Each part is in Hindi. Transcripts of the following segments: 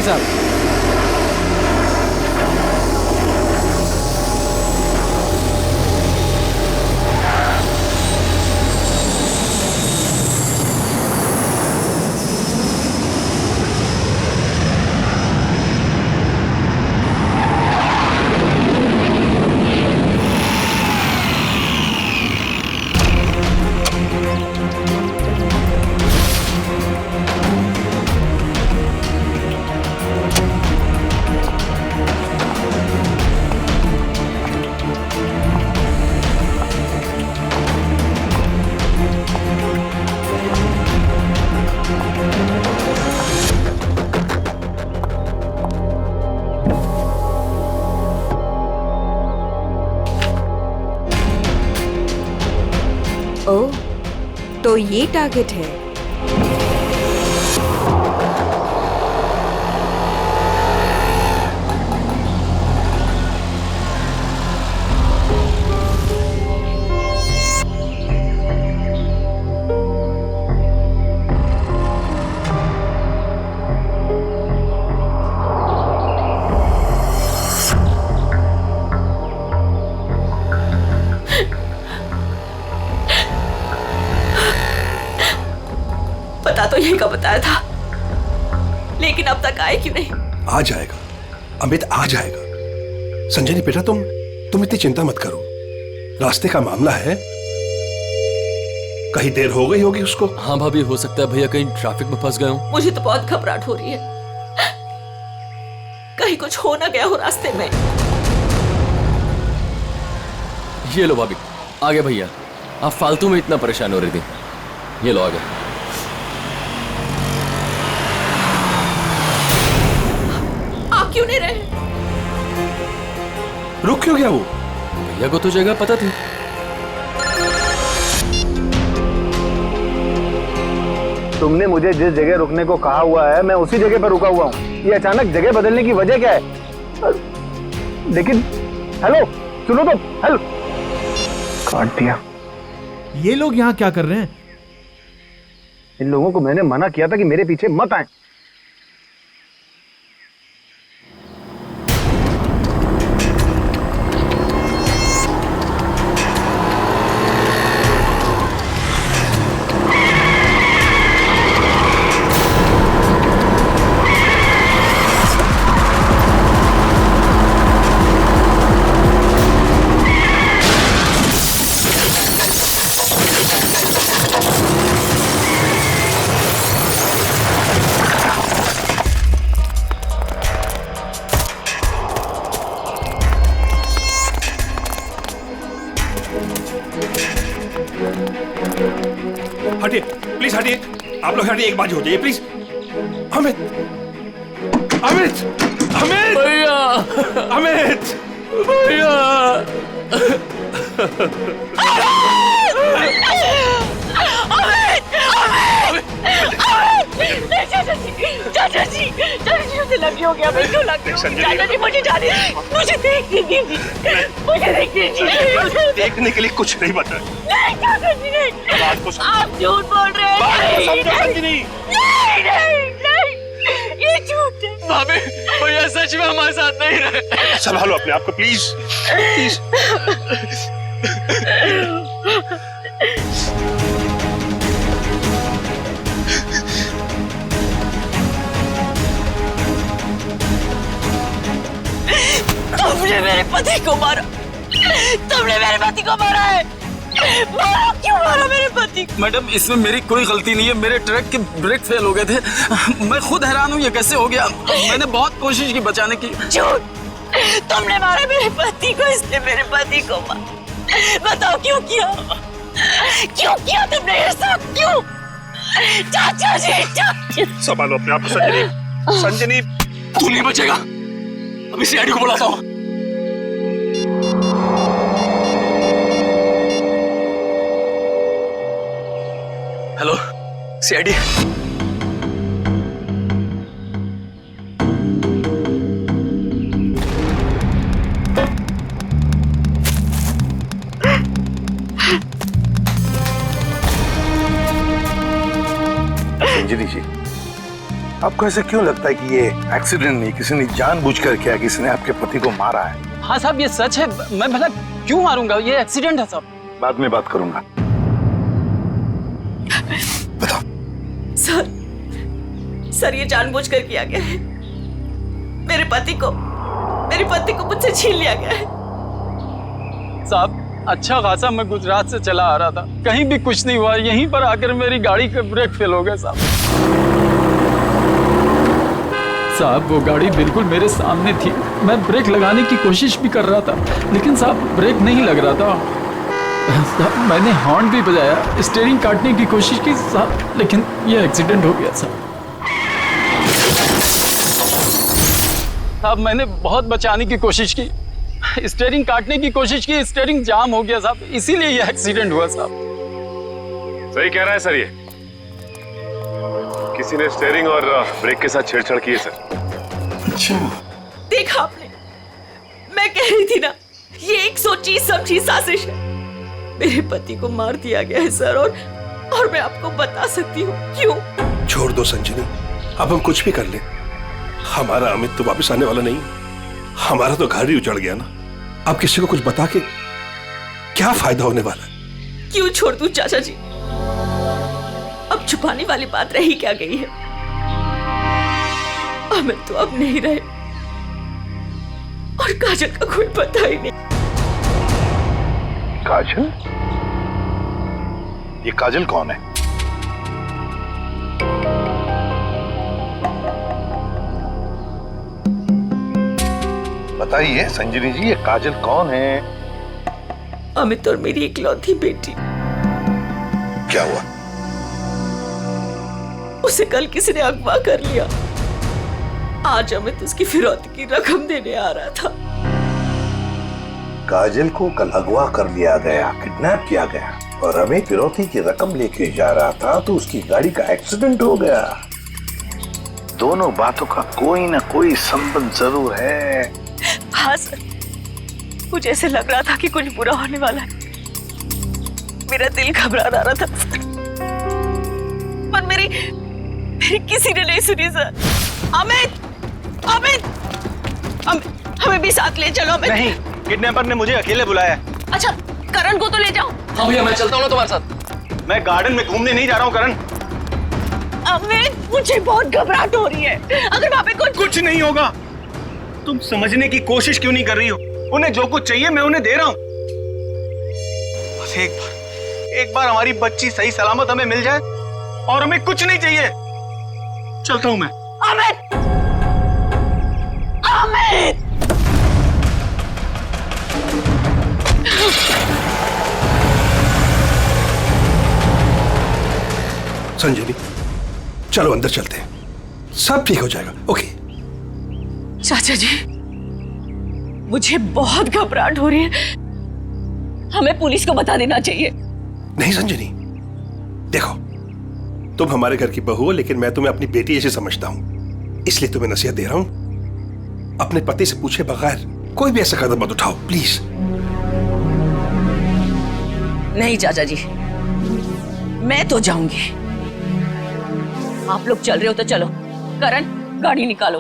साहब। ओह, तो ये टारगेट है। तो यही का बताया था, लेकिन अब तक आए क्यों नहीं? आ जाएगा अमित, आ जाएगा। संजनी बेटा, तुम इतनी चिंता मत करो। रास्ते का मामला है, कहीं देर हो गई होगी उसको। हाँ भाभी, हो सकता है भैया कहीं ट्रैफिक में फंस गए हो। मुझे तो बहुत घबराहट हो रही है, कहीं कुछ हो ना गया हो रास्ते में। ये लो भाभी, आ गए भैया। आप फालतू में इतना परेशान हो रही थी। ये लो, आ गए। क्यों नहीं रहे? रुक क्यों गया वो? भैया को तो जगह पता थी। तुमने मुझे जिस जगह रुकने को कहा हुआ है, मैं उसी जगह पर रुका हुआ हूँ। ये अचानक जगह बदलने की वजह क्या है? लेकिन हेलो, सुनो तो। हेलो, काट दिया। ये लोग यहाँ क्या कर रहे हैं? इन लोगों को मैंने मना किया था कि मेरे पीछे मत आए। हटिए प्लीज, हटिए आप लोग, हटिए, एक बाजी हो जाइए प्लीज। अमित, अमित, अमित भैया, अमित भैया। चाचा जी, मुझे लगी हो गया। क्यों लगी? चाचा जी, मुझे जाने, मुझे देखने दीजिए, मुझे देखने दीजिए। देखने के लिए कुछ नहीं बता। नहीं चाचा जी, नहीं, आप झूठ बोल रहे हैं। नहीं, ये झूठ है। भाभी, भैया सच में हमारे साथ नहीं रहे। संभालो अपने आप को प्लीज, प्लीज। तुमने मेरे पति को मारा, तुमने मेरे पति को मारा है। मारा, क्यों मारा मेरे पति? मैडम, इसमें मेरी कोई गलती नहीं है। मेरे ट्रक के ब्रेक फेल हो गए थे। मैं खुद हैरान हूँ ये कैसे हो गया। मैंने बहुत कोशिश की बचाने की। झूठ, तुमने मारा मेरे पति को, इसने मेरे पति को मारा। बताओ क्यों किया? क्यों किया तुमने ये सब? क्यों? चाचा जी, चाचा। संभालो अपने आप को संजनी, संजनी। तू नहीं बचेगा, अभी सीआईडी को बुलाता हूँ। Hello CID. संजनी जी, आपको ऐसे क्यों लगता है कि ये एक्सीडेंट नहीं, किसी ने जानबूझकर किया, किसी ने आपके पति को मारा है? हाँ साहब, ये सच है। मैं भला क्यों मारूंगा? ये एक्सीडेंट है साहब। बाद में बात करूंगा। बताओ। सर ये जानबूझकर किया गया है। मेरे पति को मुझसे छीन लिया गया है। साहब अच्छा खासा मैं गुजरात से चला आ रहा था, कहीं भी कुछ नहीं हुआ, यहीं पर आकर मेरी गाड़ी के ब्रेक फेल हो गए साहब। साहब वो गाड़ी बिल्कुल मेरे सामने थी, मैं ब्रेक लगाने की कोशिश भी कर रहा था, लेकिन साहब ब्रेक नहीं लग रहा था। साहब मैंने हॉर्न भी बजाया, स्टीयरिंग काटने की कोशिश की साहब, लेकिन ये एक्सीडेंट हो गया साहब। साहब मैंने बहुत बचाने की कोशिश की, स्टीयरिंग काटने की कोशिश की, स्टीयरिंग जाम हो गया साहब, इसीलिए ये एक्सीडेंट हुआ साहब। सही कह रहा है सर, ये किसी ने स्टीयरिंग और ब्रेक के साथ छेड़छाड़ की है सर। अच्छा, देखा आपने, मैं कह रही थी ना, ये एक सोची समझी साजिश है। मेरे पति को मार दिया गया है सर, और मैं आपको बता सकती हूँ क्यों। छोड़ दो संजनी, अब हम कुछ भी कर ले, हमारा अमित तो वापस आने वाला नहीं, हमारा तो घर ही उजड़ गया ना। अब किसी को कुछ बता के क्या फायदा होने वाला है? क्यों छोड़ दूं चाचा जी, अब छुपाने वाली बात रही क्या गई है। अमित तो अब नहीं रहे, और काजल का कोई पता ही नहीं। काजल? ये काजल कौन है? बताइए संजनी जी, ये काजल कौन है? अमित और मेरी इकलौती बेटी। क्या हुआ? उसे कल किसी ने अगवा कर लिया। आज अमित उसकी फिरौती की रकम देने आ रहा था। काजल को कल अगवा कर लिया गया, किडनैप किया गया, और अमित फिरौती की रकम लेके जा रहा था तो उसकी गाड़ी का एक्सीडेंट हो गया। दोनों बातों का कोई ना कोई संबंध जरूर है। हाँ सर, मुझे ऐसे लग रहा था कि कुछ बुरा होने वाला है। मेरा दिल घबरा रहा था सर, पर मेरी किसी ने नहीं सुनी सर। अमित, हमें भी साथ ले चलो। अमित नहीं, किडनैपर ने मुझे अकेले बुलाया है। अच्छा, करण को तो ले जाओ। हाँ भैया, मैं चलता हूँ ना तुम्हारे साथ। मैं गार्डन में घूमने नहीं जा रहा हूँ करण। अमित, मुझे बहुत घबराहट हो रही है। अगर वहाँ पे कुछ नहीं होगा। तुम समझने की कोशिश क्यों नहीं कर रही हो? उन्हें जो कुछ चाहिए मैं उन्हें दे रहा हूँ। बस एक बार हमारी बच्ची सही सलामत हमें मिल जाए और हमें कुछ नहीं चाहिए। चलता हूँ मैं। अमित, अमित! संजनी चलो अंदर चलते हैं, सब ठीक हो जाएगा। ओके चाचा जी, मुझे बहुत घबराहट हो रही है, हमें पुलिस को बता देना चाहिए। नहीं संजनी, देखो तुम हमारे घर की बहू हो, लेकिन मैं तुम्हें अपनी बेटी जैसे समझता हूं, इसलिए तुम्हें नसीहत दे रहा हूं, अपने पति से पूछे बगैर कोई भी ऐसा कदम मत उठाओ प्लीज। नहीं चाचा जी, मैं तो जाऊंगी। आप लोग चल रहे हो तो चलो। करण, गाड़ी निकालो।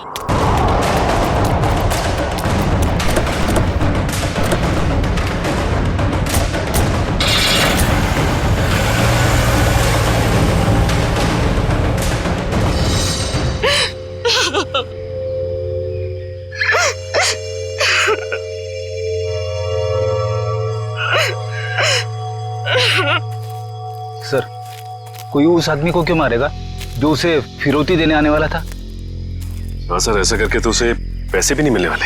सर, कोई उस आदमी को क्यों मारेगा जो उसे फिरौती देने आने वाला था? हाँ सर, ऐसा करके तो उसे पैसे भी नहीं मिलने वाले।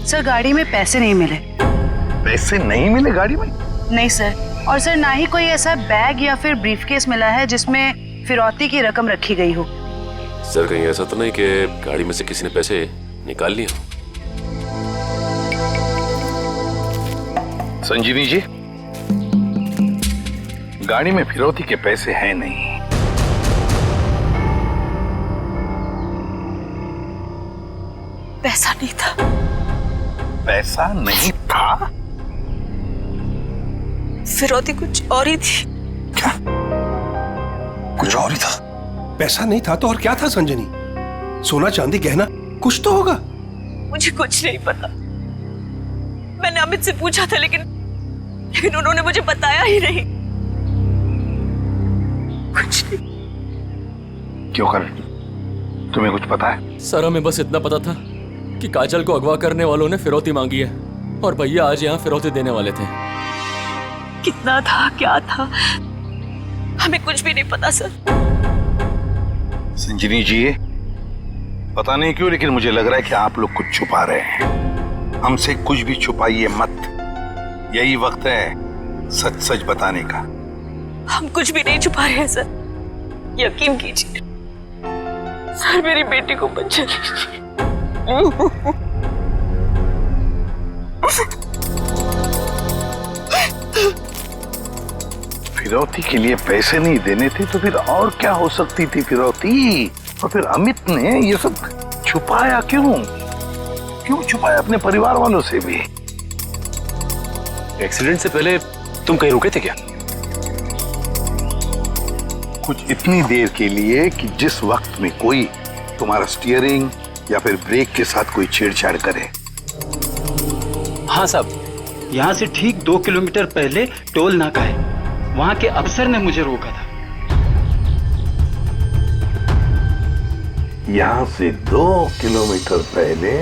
सर गाड़ी में पैसे नहीं मिले। पैसे नहीं मिले गाड़ी में? नहीं सर, और सर ना ही कोई ऐसा बैग या फिर ब्रीफकेस मिला है जिसमें फिरौती की रकम रखी गई हो। सर कहीं ऐसा तो नहीं कि गाड़ी में से किसी ने पैसे निकाल लिए? संजीवनी जी, गाड़ी में फिरौती के पैसे हैं नहीं। पैसा नहीं था। पैसा नहीं था? फिरौती कुछ और ही थी। क्या? कुछ और ही था। पैसा नहीं था तो और क्या था संजनी? सोना चांदी गहना कुछ तो होगा। मुझे कुछ नहीं पता। मैंने अमित से पूछा था लेकिन उन्होंने मुझे बताया ही नहीं। कुछ नहीं। क्यों करण, तुम्हें कुछ पता है? सर हमें बस इतना पता था कि काजल को अगवा करने वालों ने फिरौती मांगी है और भैया आज यहाँ फिरौती देने वाले थे। कितना था, क्या था, हमें कुछ भी नहीं पता सर। संजनी जी, पता नहीं क्यों लेकिन मुझे लग रहा है कि आप लोग कुछ छुपा रहे हैं। हमसे कुछ भी छुपाइए मत, यही वक्त है सच सच बताने का। हम कुछ भी नहीं छुपा रहे हैं सर, यकीन कीजिए। सर मेरी बेटी को बचा लीजिए। फिरौती के लिए पैसे नहीं देने थे तो फिर और क्या हो सकती थी फिरौती? और फिर अमित ने ये सब छुपाया क्यों? क्यों छुपाया अपने परिवार वालों से भी? एक्सीडेंट से पहले तुम कहीं रुके थे क्या? कुछ इतनी देर के लिए कि जिस वक्त में कोई तुम्हारा स्टीयरिंग या फिर ब्रेक के साथ कोई छेड़छाड़ करे। हाँ साहब, यहाँ से ठीक 2 किलोमीटर पहले टोल नाका है, वहाँ के अफसर ने मुझे रोका था। यहाँ से 2 किलोमीटर पहले?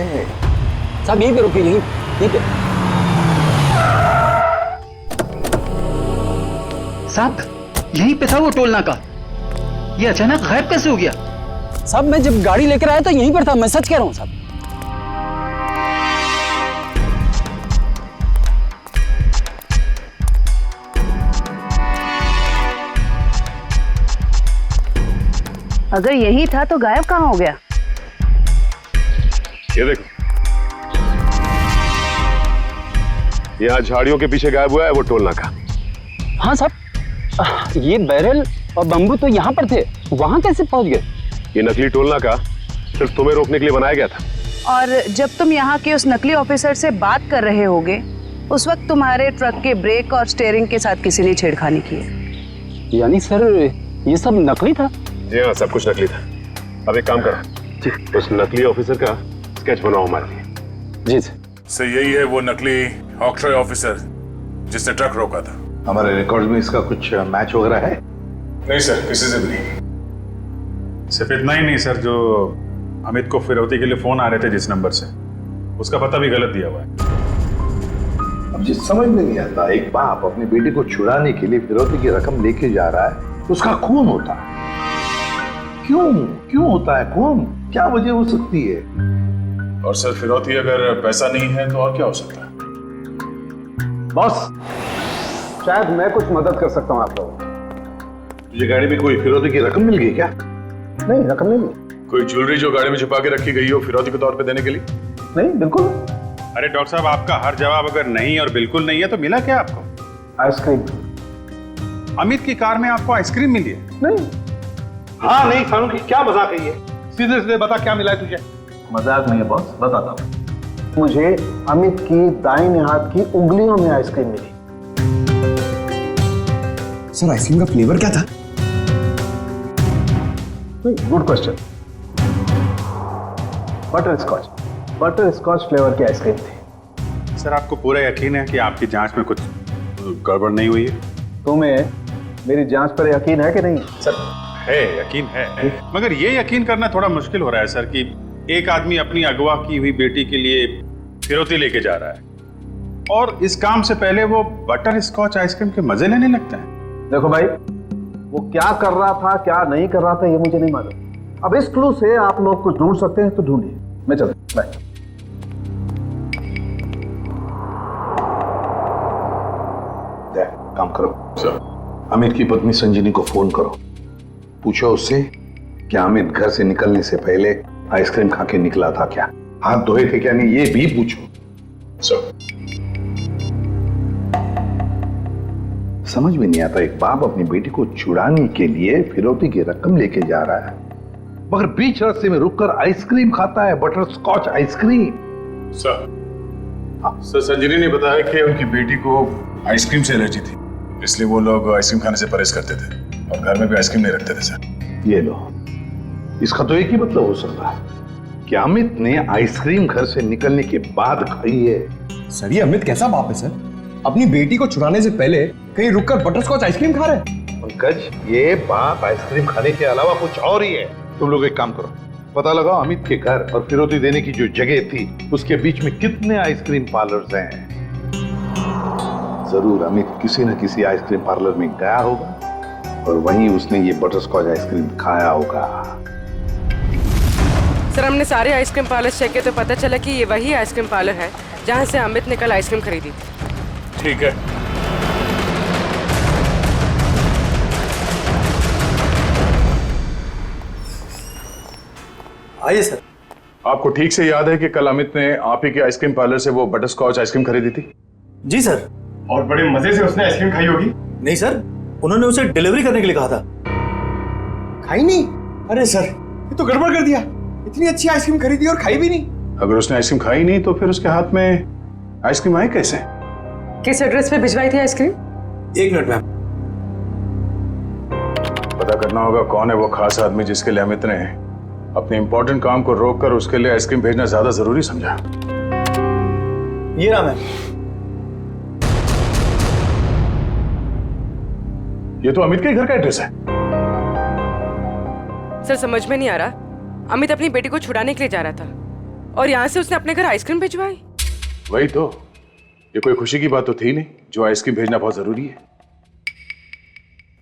साहब यहीं पे रुके, यहीं पे। साहब यहीं पे था वो टोल नाका, ये अचानक गायब कैसे हो गया? साहब मैं जब गाड़ी लेकर आया था यहीं पर था, मैं सच कह रहा हूँ साहब। अगर यही था तो गायब कहाँ हो गया? ये देखो, यहाँ झाड़ियों के पीछे गायब हुआ है वो टोल नाका। हाँ साहब, ये बैरल और बम्बू तो यहाँ पर थे, वहाँ कैसे पहुँच गए? ये नकली टोल नाका सिर्फ तुम्हें रोकने के लिए बनाया गया था। और जब तुम यहाँ के उस नकली ऑफिसर से बात कर रहे होगे उस वक्त तुम्हारे ट्रक के ब्रेक और स्टीयरिंग के साथ किसी ने छेड़खानी की है। यानी सर ये सब नकली था? जी हाँ, सब कुछ नकली था। अब एक काम करो, उस नकली ऑफिसर का स्केच बनाओ हमारे लिए। जी सर, यही है वो नकली ऑक्ट्रॉय ऑफिसर जिसने ट्रक रोका था। हमारे रिकॉर्ड में इसका कुछ मैच वगैरह है? नहीं सर, किसी से भी नहीं। सिर्फ इतना ही नहीं सर, जो अमित को फिरौती के लिए फोन आ रहे थे जिस नंबर से, उसका पता भी गलत दिया हुआ है। अब जिस समझ में नहीं आता, एक बाप अपनी बेटी को छुड़ाने के लिए फिरौती की रकम लेके जा रहा है, उसका खून होता है। क्यों होता है खून? क्या वजह हो सकती है? और सर फिरौती अगर पैसा नहीं है तो और क्या हो सकता है? बॉस, शायद मैं कुछ मदद कर सकता हूँ आप लोगों को। तुझे गाड़ी में कोई फिरौती की रकम मिल गई क्या? नहीं, रकम नहीं मिली। कोई ज्वेलरी जो गाड़ी में छुपा के रखी गई हो फिरौती के तौर पे देने के लिए? नहीं, बिल्कुल। अरे डॉक्टर साहब, आपका हर जवाब अगर नहीं और बिल्कुल नहीं है तो मिला क्या आपको? आइसक्रीम। अमित की कार में आपको आइसक्रीम मिली है? नहीं। हाँ नहीं खानू की क्या मजाक है ये? सीधे सीधे बता क्या मिला है तुझे? मजाक नहीं है बॉस, बताता हूँ। मुझे अमित की दाहिने हाथ की उंगलियों में आइसक्रीम मिली। सर आइसक्रीम का फ्लेवर क्या था? Good question. Butterscotch flavour की आइसक्रीम थी। सर आपको पूरा यकीन है कि आपकी जांच में कुछ गड़बड़ नहीं हुई है? तुम्हें मेरी जांच पर यकीन है कि नहीं? सर है, यकीन है, मगर ये यकीन करना थोड़ा मुश्किल हो रहा है सर कि एक आदमी अपनी अगवा की हुई बेटी के लिए फिरौती लेके जा रहा है और इस काम से पहले वो बटर स्कॉच आइसक्रीम के मजे लेने लगता है। देखो भाई, वो क्या कर रहा था क्या नहीं कर रहा था ये मुझे नहीं मालूम। अब इस क्लू से आप लोग कुछ ढूंढ सकते हैं तो ढूंढिए। मैं चलता हूं, बाय। काम करो सर, अमित की पत्नी संजनी को फोन करो, पूछो उससे कि अमित घर से निकलने से पहले आइसक्रीम खा के निकला था क्या, हाथ धोए थे क्या नहीं, ये भी पूछो सर। समझ में नहीं आता, एक बाप अपनी बेटी को छुड़ाने के लिए फिरौती की रकम लेके जा रहा है मगर बीच रास्ते में रुककर आइसक्रीम खाता है, बटर स्कॉच आइसक्रीम। सर संजनी ने बताया कि उनकी बेटी को आइसक्रीम से एलर्जी थी, इसलिए वो लोग आइसक्रीम खाने से परहेज करते थे। और घर में भी आइसक्रीम नहीं रखते थे सर। ये लो, इसका तो एक ही मतलब हो सकता है कि अमित ने आइसक्रीम घर से निकलने के बाद खाई है। सर ये अमित कैसा बाप है सर? अपनी बेटी को छुड़ाने से पहले कहीं रुककर बटरस्कॉच आइसक्रीम खा रहे हैं। पंकज, ये बाप आइसक्रीम खाने के अलावा कुछ और ही है। तुम लोग एक काम करो, पता लगाओ अमित के घर और फिरौती देने की जो जगह थी उसके बीच में कितने आइसक्रीम पार्लर्स हैं। जरूर अमित किसी न किसी आइसक्रीम पार्लर में गया होगा और वहीं उसने ये बटरस्कॉच आइसक्रीम खाया होगा। सर हमने सारे आइसक्रीम पार्लर चेक किए तो पता चला कि ये वही आइसक्रीम पार्लर है जहाँ से अमित ने कल आइसक्रीम खरीदी थी। ठीक है। आइए सर। आपको ठीक से याद है कि कल अमित ने आप ही के आइसक्रीम पार्लर से वो बटरस्कॉच आइसक्रीम खरीदी थी? जी सर। और बड़े मजे से उसने आइसक्रीम खाई होगी? नहीं सर, उन्होंने उसे डिलीवरी करने के लिए कहा था। खाई नहीं? अरे सर ये तो गड़बड़ कर दिया। इतनी अच्छी आइसक्रीम खरीदी और खाई भी नहीं। अगर उसने आइसक्रीम खाई नहीं तो फिर उसके हाथ में आइसक्रीम आई कैसे? किस एड्रेस पे भिजवाई थी आइसक्रीम? 1 minute ma'am. पता करना होगा कौन है वो खास आदमी जिसके लिए अमित ने अपने इंपॉर्टेंट काम को रोककर उसके लिए आइसक्रीम भेजना ज्यादा जरूरी समझा। ये नाम है। ये तो अमित के घर का एड्रेस है। सर समझ में नहीं आ रहा, अमित अपनी बेटी को छुड़ाने के लिए जा रहा था और यहाँ से उसने अपने घर आइसक्रीम भिजवाई। वही तो, ये कोई खुशी की बात तो थी नहीं जो आइसक्रीम भेजना बहुत जरूरी है।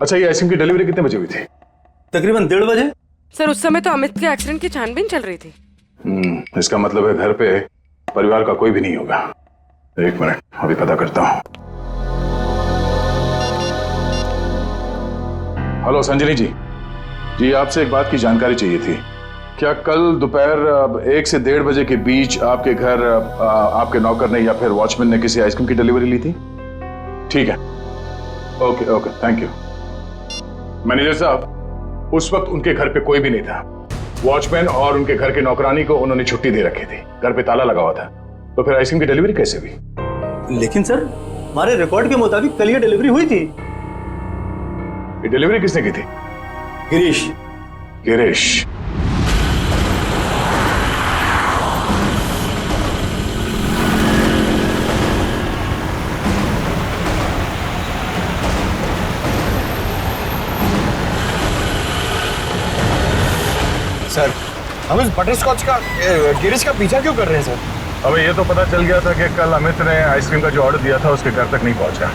अच्छा, ये आइसक्रीम की डिलीवरी कितने बजे हुई थी? तकरीबन 1:30 बजे। सर उस समय तो अमित के एक्सीडेंट की छानबीन चल रही थी। इसका मतलब है घर पे परिवार का कोई भी नहीं होगा। 1 मिनट, अभी पता करता हूँ। हेलो संजनी जी। जी आपसे एक बात की जानकारी चाहिए थी। क्या कल दोपहर 1 से 1:30 बजे के बीच आपके घर आपके नौकर ने या फिर वॉचमैन ने किसी आइसक्रीम की डिलीवरी ली थी? ठीक है, okay okay, thank you. Manager साहब, उस वक्त उनके घर पे कोई भी नहीं था। वॉचमैन और उनके घर के नौकरानी को उन्होंने छुट्टी दे रखी थी, घर पे ताला लगा हुआ था। तो फिर आइसक्रीम की डिलीवरी कैसे हुई? लेकिन सर हमारे रिकॉर्ड के मुताबिक कल ये डिलीवरी हुई थी। ये डिलीवरी किसने की थी? गिरीश। गिरीश? सर हम इस बटरस्कॉच का गिरीश का पीछा क्यों कर रहे हैं सर? हमें ये तो पता चल गया था कि कल अमित ने आइसक्रीम का जो ऑर्डर दिया था उसके घर तक नहीं पहुंचा।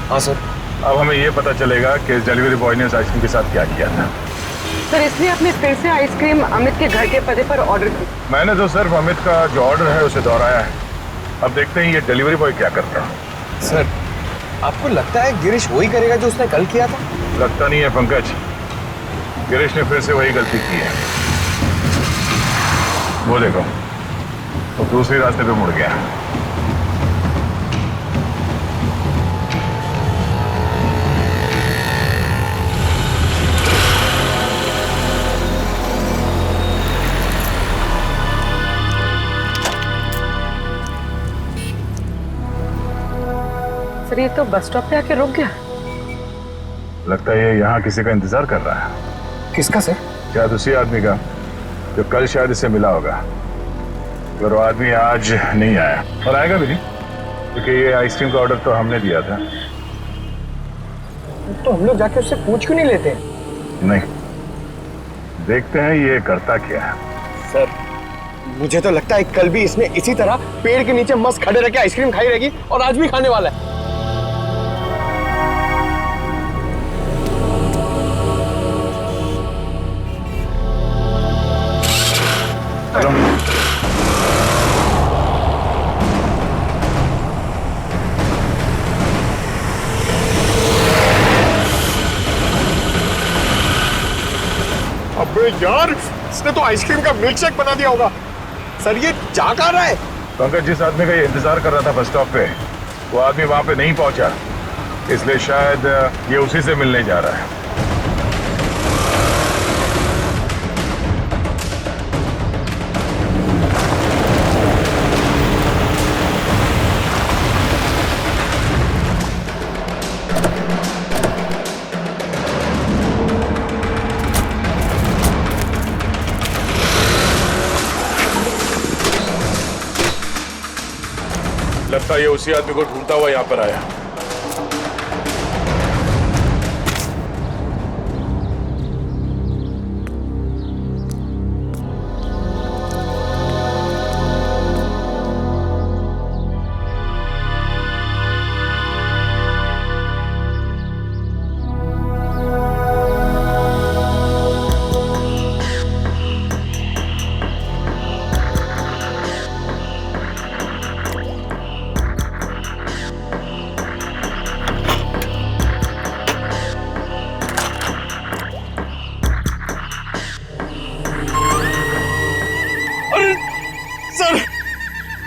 हाँ सर। अब हमें ये पता चलेगा कि इस डिलीवरी बॉय ने इस आइसक्रीम के साथ क्या किया था। सर इसलिए आपने फिर से आइसक्रीम अमित के घर के पते पर ऑर्डर की? मैंने तो सिर्फ अमित का जो ऑर्डर है उसे दोहराया है। अब देखते हैं ये डिलीवरी बॉय क्या करता है। सर आपको लगता है गिरीश वही करेगा जो उसने कल किया था? लगता नहीं है पंकज, गिरीश ने फिर से वही गलती की है। वो देखो, वो दूसरे रास्ते पे मुड़ गया। सर ये तो बस स्टॉप पे आके रुक गया। लगता है ये यहाँ किसी का इंतजार कर रहा है। किसका सर? शायद उसी आदमी का जो कल शायद इससे मिला होगा। पर वो आदमी आज नहीं आया और आएगा भी नहीं, क्योंकि ये आइसक्रीम का ऑर्डर तो हमने दिया था। तो हम लोग जाके उससे पूछ क्यों नहीं लेते? नहीं, देखते हैं ये करता क्या है। सर मुझे तो लगता है कल भी इसने इसी तरह पेड़ के नीचे मस्त खड़े रह के आइसक्रीम खाई रहेगी और आज भी खाने वाला है। अबे यार, इसने तो आइसक्रीम का मिल्क शेक बना दिया होगा। सर ये जा कहाँ रहा है? पंकज, जिस आदमी का ये इंतजार कर रहा था बस स्टॉप पे, वो आदमी वहां पे नहीं पहुंचा, इसलिए शायद ये उसी से मिलने जा रहा है। लगता है ये उसी आदमी को ढूंढता हुआ यहाँ पर आया।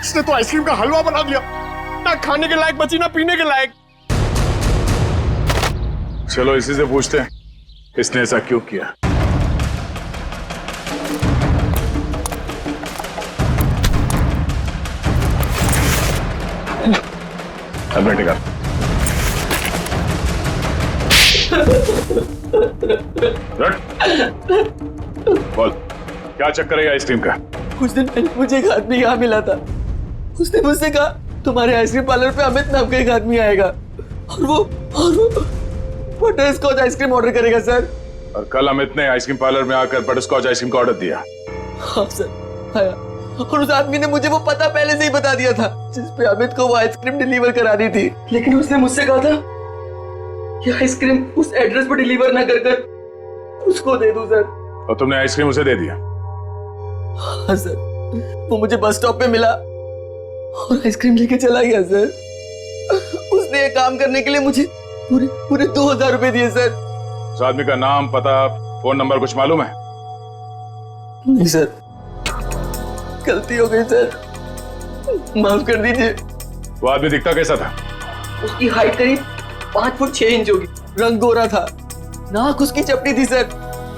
इसने तो आइसक्रीम का हलवा बना दिया, ना खाने के लायक बची ना पीने के लायक। चलो इसी से पूछते हैं इसने ऐसा क्यों किया। अब टिका बोल क्या चक्कर है आइसक्रीम का। कुछ दिन पहले मुझे एक आदमी यहाँ मिला था। उसने मुझसे कहा तुम्हारे आइसक्रीम पार्लर पे अमित नाम का एक आदमी आएगा और वो बटर स्कॉच आइसक्रीम ऑर्डर करेगा सर। और कल अमित ने आइसक्रीम पार्लर में आकर बटर स्कॉच आइसक्रीम का ऑर्डर दिया। हाँ सर आया, और उस आदमी ने मुझे वो पता पहले से ही बता दिया था जिस पे अमित को वो आइसक्रीम डिलीवर करानी थी। लेकिन उसने मुझसे कहा था कि आइसक्रीम उस एड्रेस पर डिलीवर ना कर उसको दे दूं सर। और तुमने आइसक्रीम उसे दे दिया। हाँ सर, वो मुझे बस स्टॉप पे मिला और आइसक्रीम लेके चला गया सर। उसने ये काम करने के लिए मुझे पूरे 2000 रुपए दिए सर। उस आदमी का नाम, पता, फोन नंबर कुछ मालूम है? नहीं सर, गलती हो गई सर, माफ कर दीजिए। वो आदमी दिखता कैसा था? उसकी हाइट करीब 5 फुट 6 इंच होगी, रंग गोरा था, नाक उसकी चपटी थी सर,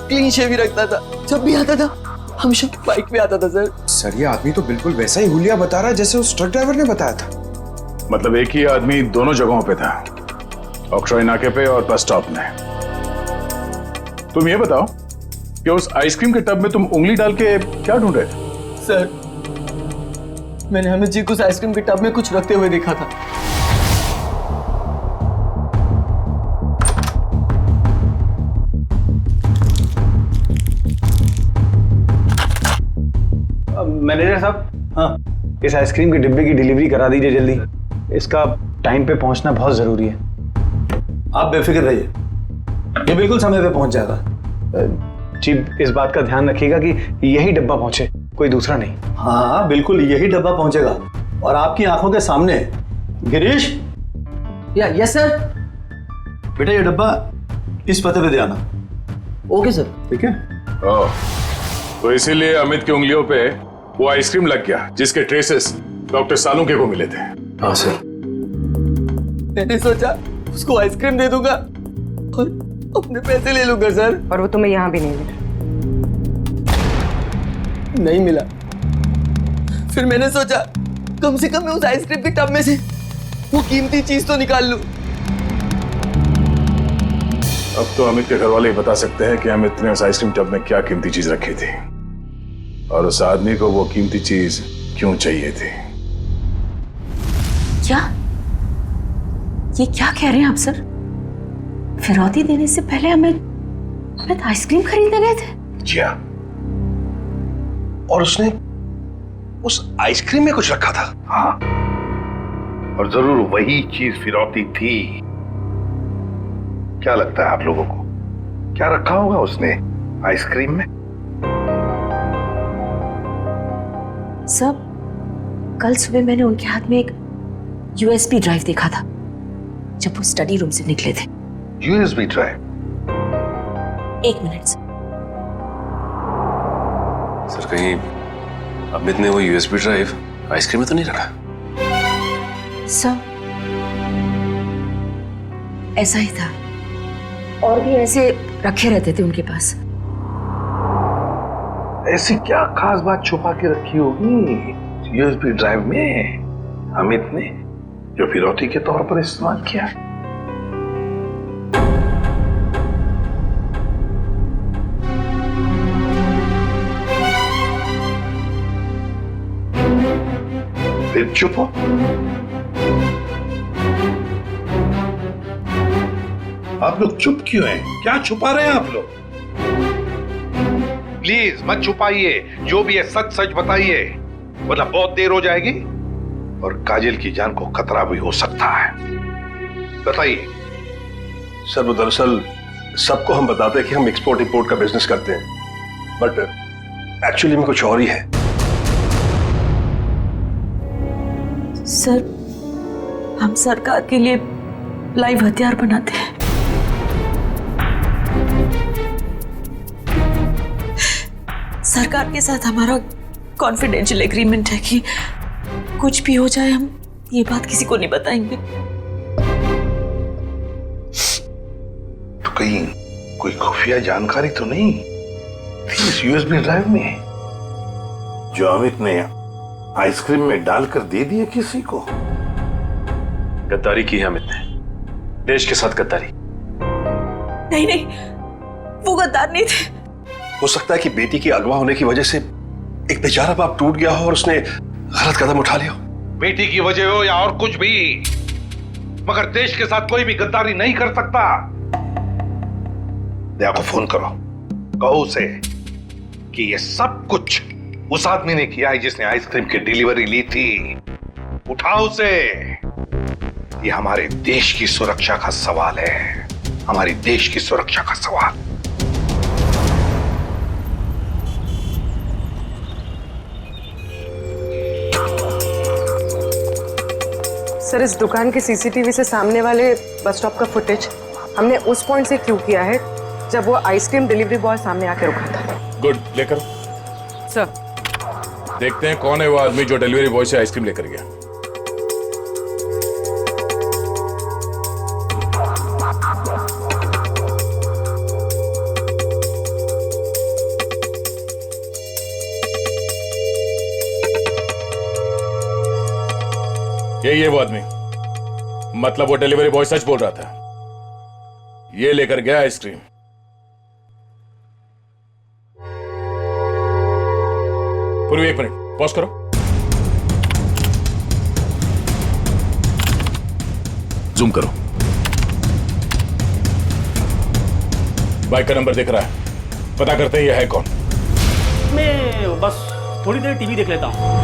क्लीन शेव ही रखता था, जब भी आता था हमेशा बाइक पे आता था सर। सर ये आदमी तो बिल्कुल वैसा ही हुलिया बता रहा है जैसे उस ट्रक ड्राइवर ने बताया था। मतलब एक ही आदमी दोनों जगहों पे था, ऑक्ट्रॉय नाके पे और बस स्टॉप में। तुम ये बताओ कि उस आइसक्रीम के टब में तुम उंगली डाल के क्या ढूंढ रहे थे? सर मैंने अमित जी को उस आइसक्रीम के टब में कुछ रखते हुए देखा था। मैनेजर साहब, हाँ, इस आइसक्रीम के डिब्बे की डिलीवरी करा दीजिए जल्दी। इसका टाइम पे पहुंचना बहुत जरूरी है। आप बेफिक्र रहिए, ये बिल्कुल समय पे पहुंच जाएगा। जी इस बात का ध्यान रखिएगा कि यही डब्बा पहुंचे, कोई दूसरा नहीं। हाँ बिल्कुल यही डब्बा पहुंचेगा और आपकी आंखों के सामने। Girish, yes sir. बेटा ये डब्बा इस पते पे दे आना। Okay sir. ठीक है। ओह, तो इसीलिए अमित की उंगलियों पे वो आइसक्रीम लग गया जिसके ट्रेसेस डॉक्टर सालुंके को मिले थे। हाँ सर। मैंने सोचा उसको आइसक्रीम दे दूंगा और अपने पैसे ले लूंगा सर। और वो तुम्हें यहाँ भी नहीं मिला। फिर मैंने सोचा कम से कम मैं उस आइसक्रीम के टब में से वो कीमती चीज तो निकाल लूं। अब तो अमित के घर वाले ही बता सकते हैं कि अमित ने उस आइसक्रीम टब में क्या कीमती चीज रखी थी और उस आदमी को वो कीमती चीज क्यों चाहिए थी। क्या ये क्या कह रहे हैं आप सर? फिरौती देने से पहले अमित आइसक्रीम खरीदने गए थे? जी हाँ, और उसने उस आइसक्रीम में कुछ रखा था। हाँ, और जरूर वही चीज फिरौती थी। क्या लगता है आप लोगों को, क्या रखा होगा उसने आइसक्रीम में? सब कल सुबह मैंने उनके हाथ में एक यूएसबी ड्राइव देखा था जब वो स्टडी रूम से निकले थे। USB drive? 1 मिनट सर, कहीं अमित ने वो यूएसबी ड्राइव आइसक्रीम में तो नहीं रखा? सर ऐसा ही था, और भी ऐसे रखे रहते थे उनके पास। ऐसी क्या खास बात छुपा के रखी होगी यूएसबी ड्राइव में अमित ने जो फिरौती के तौर पर इस्तेमाल किया? फिर चुप हो, आप लोग चुप क्यों हैं? क्या छुपा रहे हैं आप लोग? प्लीज मत छुपाइए, जो भी है सच सच बताइए, वरना बहुत देर हो जाएगी और काजल की जान को खतरा भी हो सकता है। बताइए। सर वो दरअसल सबको हम बताते हैं कि हम एक्सपोर्ट इंपोर्ट का बिजनेस करते हैं, बट एक्चुअली में कुछ और ही है। सर, हम सरकार के लिए लाइव हथियार बनाते हैं। सरकार के साथ हमारा कॉन्फिडेंशियल एग्रीमेंट है कि कुछ भी हो जाए हम ये बात किसी को नहीं बताएंगे। तो कहीं कोई खुफिया जानकारी तो नहीं थी इस यूएसबी ड्राइव में जो अमित ने आइसक्रीम में डालकर दे दिया किसी को? गद्दारी की है अमित ने, देश के साथ गद्दारी। नहीं नहीं, वो गद्दार नहीं थे। हो सकता है कि बेटी की अगवा होने की वजह से एक बेचारा बाप टूट गया हो और उसने गलत कदम उठा लिया हो। बेटी की वजह हो या और कुछ भी, मगर देश के साथ कोई भी गद्दारी नहीं कर सकता। दया को फोन करो, कहो उसे कि ये सब कुछ उस आदमी ने किया है जिसने आइसक्रीम की डिलीवरी ली थी। उठाओ उसे। ये हमारे देश की सुरक्षा का सवाल है, हमारे देश की सुरक्षा का सवाल। सर, इस दुकान के सीसीटीवी से सामने वाले बस स्टॉप का फुटेज हमने उस पॉइंट से क्यों किया है जब वो आइसक्रीम डिलीवरी बॉय सामने आकर रुका था। गुड, लेकर सर, देखते हैं कौन है वो आदमी जो डिलीवरी बॉय से आइसक्रीम लेकर गया। यही है वो आदमी, मतलब वो डिलीवरी बॉय सच बोल रहा था, ये लेकर गया आइसक्रीम। पूर्वी 1 मिनट पॉज करो। जूम करो। बाइक का नंबर दिख रहा है, पता करते हैं ये है कौन। मैं बस थोड़ी देर टीवी देख लेता हूं।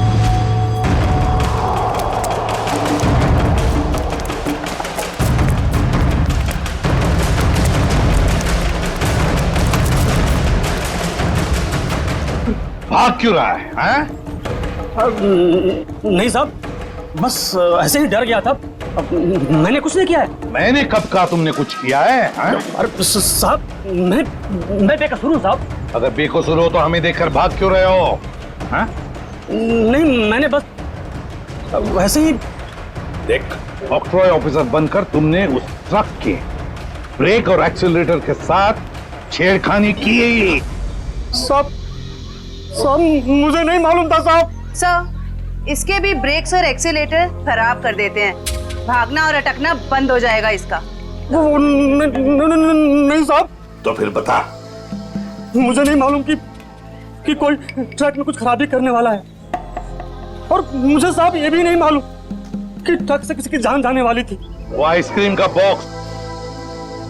भाग क्यों रहा है? नहीं साहब, बस ऐसे ही डर गया था। मैंने कुछ नहीं किया है। मैंने कब कहा तुमने कुछ किया है? अरे साहब, मैं बेकसूर हूँ साहब। अगर बेकसूर हो तो हमें देखकर भाग क्यों रहे हो? हा? नहीं, मैंने बस वैसे ही। देख, ऑक्ट्रॉय ऑफिसर बनकर तुमने उस ट्रक के ब्रेक और एक्सीलरेटर के साथ छेड़खानी की। साहब मुझे नहीं मालूम था साहब। सर, इसके भी ब्रेक्स और एक्सीलेटर खराब कर देते हैं, भागना और अटकना बंद हो जाएगा इसका। नहीं साहब। तो फिर बता। मुझे नहीं मालूम कि कोई ट्रक में कुछ खराबी करने वाला है, और मुझे साहब ये भी नहीं मालूम कि ट्रक से किसी की जान जाने वाली थी। वो आइसक्रीम का बॉक्स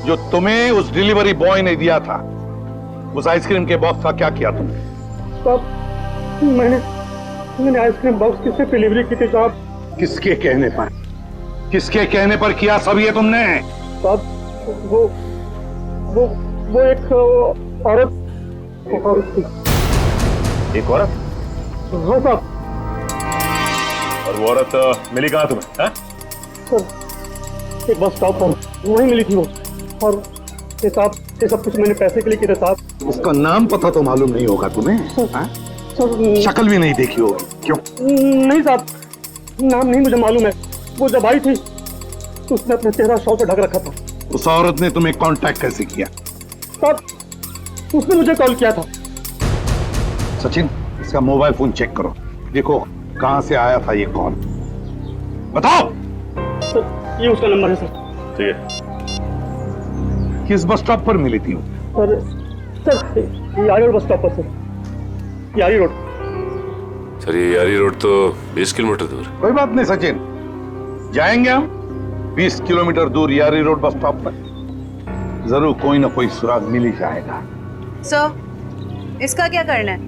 जो तुम्हें उस डिलीवरी बॉय ने दिया था, उस आइसक्रीम के बॉक्स का क्या किया तुमने? साहब, मैंने आइसक्रीम बॉक्स किससे डिलीवरी की थी साहब? किसके कहने पर? किसके कहने पर किया सब ये तुमने? साहब, वो एक औरत थी। एक औरत? हाँ साहब। और वो औरत मिली कहाँ तुम्हें? सर, एक बस स्टॉप पर वहीं मिली थी वो, और ये साहब, ये सब कुछ मैंने पैसे के लिए किया साहब। उसका नाम पता तो मालूम नहीं होगा तुम्हें? शक्ल भी नहीं देखी होगी, क्यों? नहीं साहब, नाम नहीं मुझे मालूम है। वो जब आई थी तो उसने अपना चेहरा शॉल से ढक रखा था। उस औरत ने तुम्हें कांटेक्ट कैसे किया? साहब, उसने मुझे कॉल किया था। सचिन, इसका मोबाइल फोन चेक करो, देखो कहां से आया था ये कॉल। बताओ। सर, ये उसका नंबर है सर। ठीक है। किस बस स्टॉप पर मिली थी? सर, यारी रोड बस स्टॉप पर सर। यारी रोड। सर, ये यारी रोड तो 20 किलोमीटर दूर। कोई बात नहीं सचिन, जाएंगे हम 20 किलोमीटर दूर यारी रोड बस स्टॉप पर। जरूर कोई ना कोई सुराग मिल ही जाएगा। सर, इसका क्या करना है?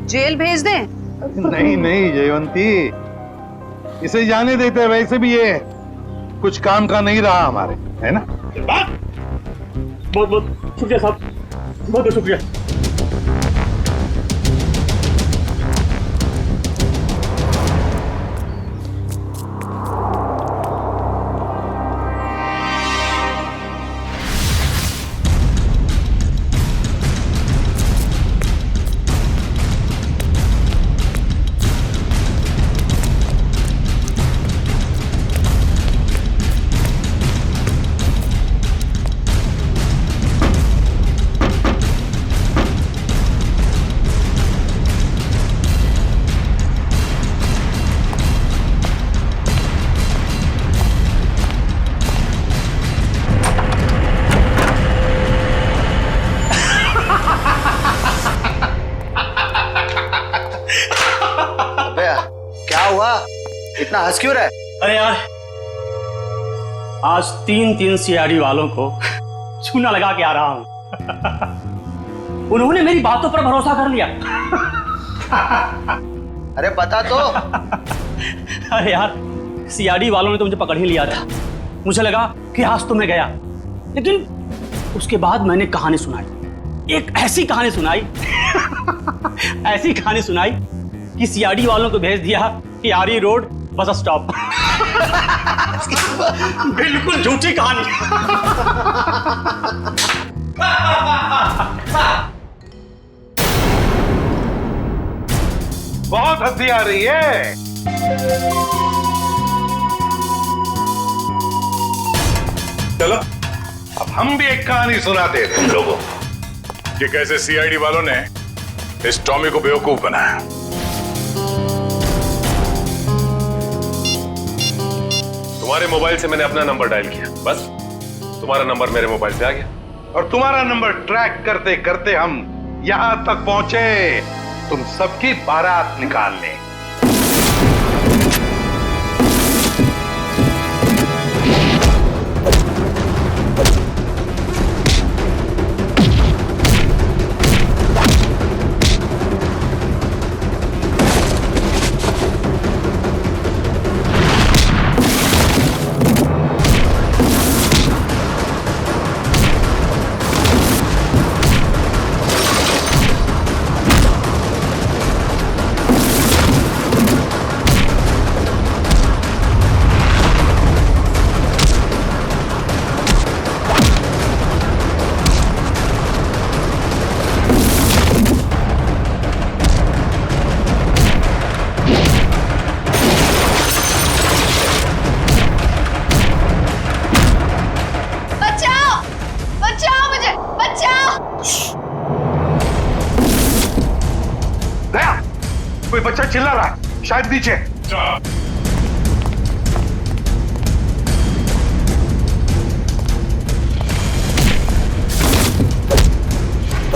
जेल भेज दें? नहीं नहीं जयवंती, इसे जाने देते। वैसे भी ये कुछ काम का नहीं रहा हमारे, है ना? बहुत बहुत शुक्रिया साहब, बहुत बहुत शुक्रिया। इतना हंस क्यों रहा है? अरे यार, आज 3 सीआईडी वालों को चूना लगा के आ रहा हूं। उन्होंने मेरी बातों पर भरोसा कर लिया। अरे बता तो। अरे यार, सीआईडी वालों ने तो मुझे पकड़ ही लिया था। मुझे लगा कि आज तो मैं गया, लेकिन उसके बाद मैंने कहानी सुनाई। एक ऐसी कहानी सुनाई ऐसी कहानी सुनाई कि सीआईडी वालों को भेज दिया कि आरी रोड बस स्टॉप। बिल्कुल झूठी कहानी। बहुत हंसी आ रही है। चलो अब हम भी एक कहानी सुनाते हैं तुम लोगों को कि कैसे सीआईडी वालों ने इस टॉमी को बेवकूफ बनाया। तुम्हारे मोबाइल से मैंने अपना नंबर डायल किया, बस तुम्हारा नंबर मेरे मोबाइल पे आ गया। और तुम्हारा नंबर ट्रैक करते करते हम यहां तक पहुंचे तुम सबकी बारात निकालने। कोई बच्चा चिल्ला रहा है, शायद नीचे।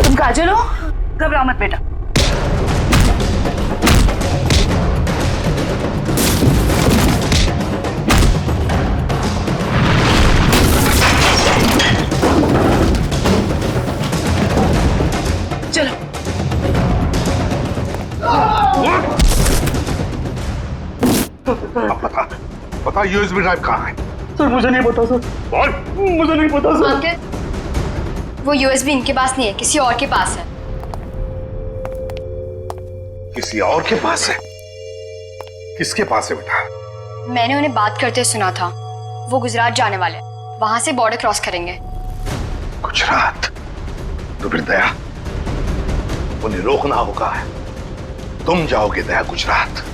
तुम काजल हो? घबराओ मत बेटा। चलो। पता यूएसबी ड्राइव कहाँ है? सर मुझे नहीं पता सर। बोल। मुझे नहीं पता सर। अंकल, वो यूएसबी इनके पास नहीं है, किसी और के पास है। किसी और के पास है? किसके पास है बेटा? मैंने उन्हें बात करते सुना था। वो गुजरात जाने वाले हैं, वहां से बॉर्डर क्रॉस करेंगे। गुजरात? तो फिर दया, उन्हें रोकना होगा। तुम जाओगे दया गुजरात।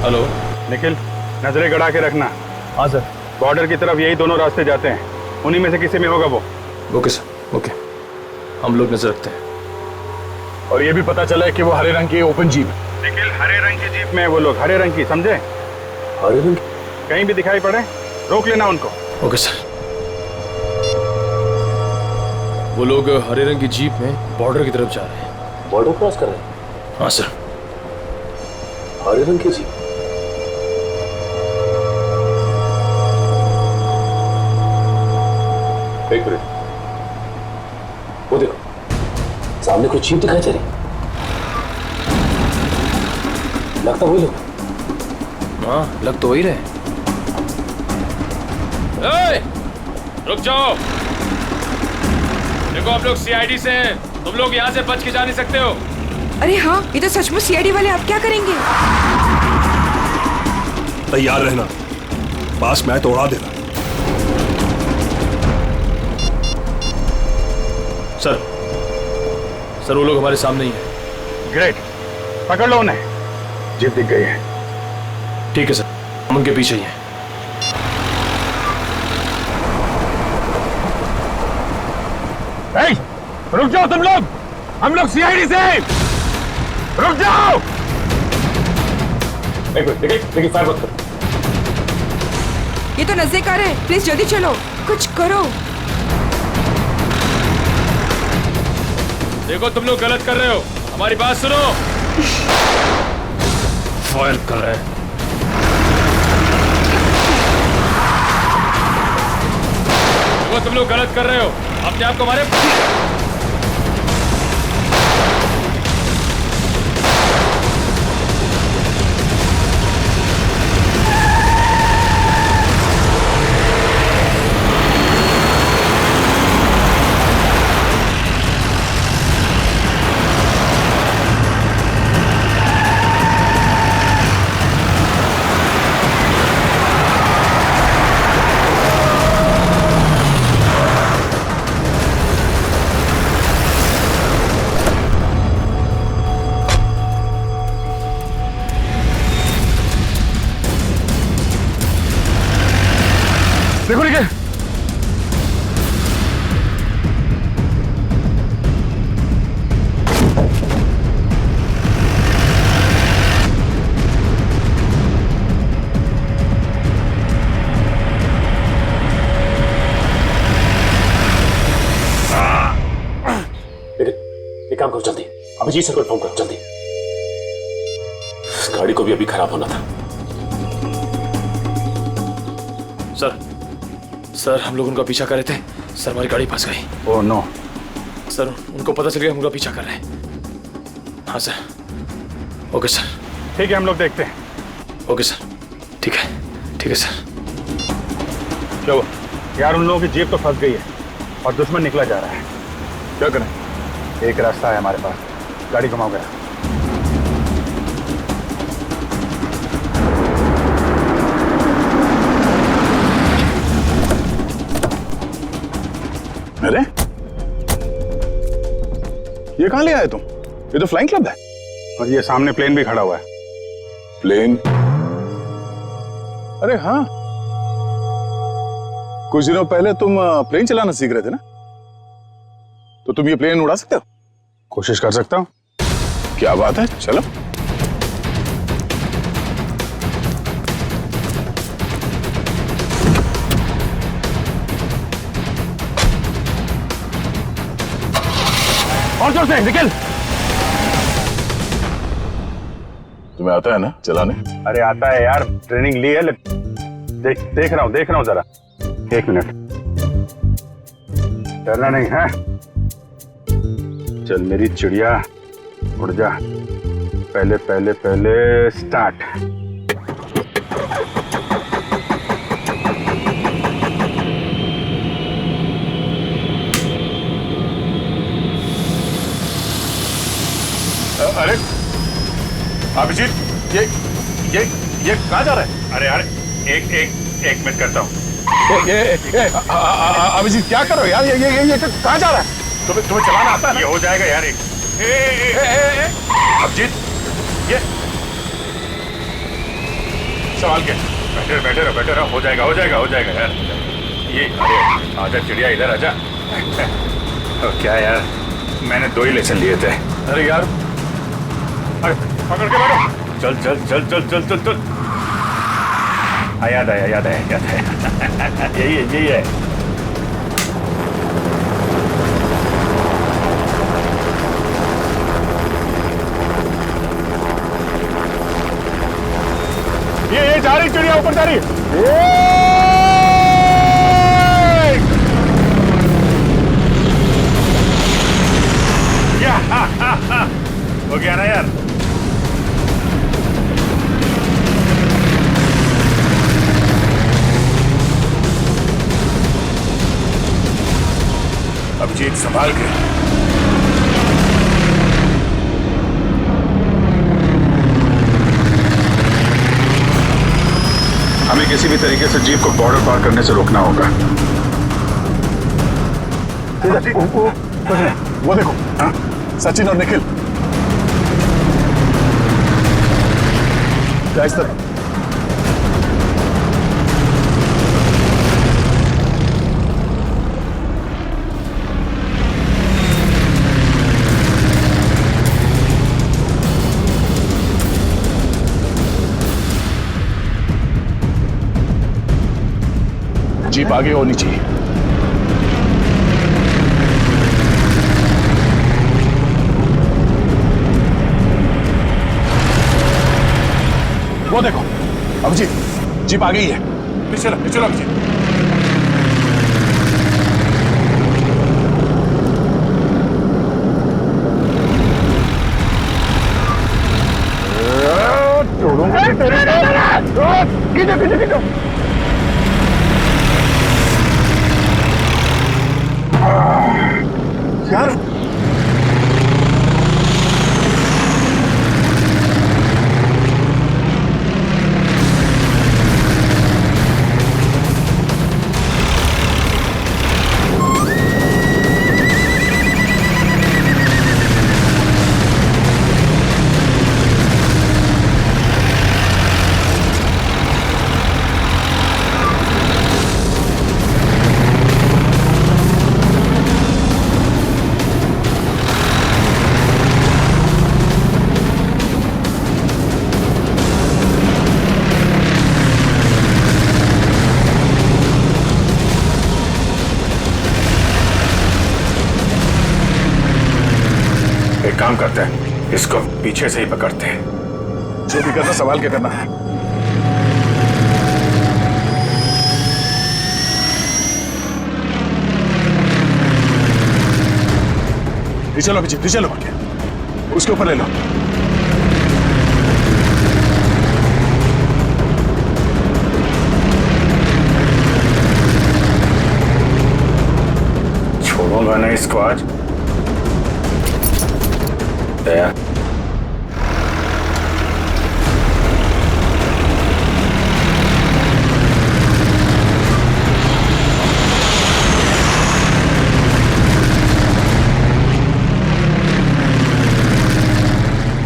हेलो निखिल, नजरें गड़ा के रखना। हाँ सर। बॉर्डर की तरफ यही दोनों रास्ते जाते हैं, उन्हीं में से किसी में होगा वो। ओके सर, ओके, हम लोग नजर रखते हैं। और ये भी पता चला है कि वो हरे रंग की ओपन जीप है। निखिल, हरे रंग की जीप में वो लोग, हरे रंग की, समझे? हरे रंग? कहीं भी दिखाई पड़े रोक लेना उनको। Okay sir. वो लोग हरे रंग की जीप में बॉर्डर की तरफ जा रहे हैं। बॉर्डर क्रॉस कर रहे हैं? हाँ सर। हरे रंग की जीप? एक मिनट, वो देखो सामने कुछ चीज दिखाई दे रही, लगता वही लोग। हाँ लग तो वही रहे। रुक जाओ, देखो आप लोग सीआईडी से हैं, तुम लोग यहाँ से बच के जा नहीं सकते हो। अरे हाँ, ये तो सचमुच सीआईडी वाले। आप क्या करेंगे? तैयार रहना, पास मैं तो उड़ा देना। सर वो लोग हमारे सामने ही है। ग्रेट, पकड़ लो उन्हें। जीप दिख गई है। ठीक है सर, हम उनके पीछे ही हैं। रुक जाओ तुम लोग, हम लोग सीआईडी से। रुक जाओ। एक मिनट, देखिए फायर मत करो। ये तो नजदीक आ रहे हैं, प्लीज जल्दी चलो, कुछ करो। देखो तुम लोग गलत कर रहे हो, हमारी बात सुनो। फायर कर रहे हैं। देखो तुम लोग गलत कर रहे हो, अपने आप को हमारे देखो निकल। एक काम करो जल्दी, अभिजीत सर को इन्फॉर्म करो जल्दी। इस गाड़ी को भी अभी खराब होना था। सर हम लोग उनका पीछा कर रहे थे, सर हमारी गाड़ी फंस गई। Oh no. सर उनको पता चल गया हम उनका पीछा कर रहे हैं। हाँ सर। Okay sir. ठीक है, हम लोग देखते हैं। ओके सर, ठीक है सर। चलो यार, उन लोगों की जीप तो फंस गई है और दुश्मन निकला जा रहा है। क्या करें? एक रास्ता है हमारे पास, गाड़ी घुमाओ गया। अरे ये कहां ले आए तुम? ये तो फ्लाइंग क्लब है। और ये सामने प्लेन भी खड़ा हुआ है। प्लेन? अरे हाँ, कुछ दिनों पहले तुम प्लेन चलाना सीख रहे थे ना, तो तुम ये प्लेन उड़ा सकते हो? कोशिश कर सकता हूं। क्या बात है, चलो। और जोर से निकल। तुम्हें आता है ना चलाने? अरे आता है यार, ट्रेनिंग ली है। देख रहा हूं जरा। एक मिनट, डरना नहीं है। चल मेरी चिड़िया, उड़ जा। पहले स्टार्ट। अरे अभिजीत, ये कहाँ जा रहा है? अरे यार एक मिनट करता हूँ। अभिजीत क्या कर रहे हो यार? ये कहाँ जा रहा है? तुम्हें चलाना आता है? ये हो जाएगा यार। अभिजीत, ये सवाल क्या? बैठे रहो, हो जाएगा यार। ये अरे आजा चिड़िया, इधर आजा। क्या यार, मैंने 2 ही लेसन लिए थे। अरे यार, अरे पकड़ के बैठो। चल। याद आया। यही है। ये जा रही चिड़िया, ऊपर जा रही। अभिजीत संभाल के। हमें किसी भी तरीके से जीप को बॉर्डर पार करने से रोकना होगा। वो देखो, सचिन और निखिल इस तरफ। जीप आगे होनी चाहिए। वो देखो अभिजीत, जीप आ गई है। पीछे चलो अभिजीत। यार काम करते हैं, इसको पीछे से ही पकड़ते हैं। जो भी करना संभाल के करना है। चलो अभिजीत, चलो उसके ऊपर ले लो। छोड़ूंगा ना इसको आज। दया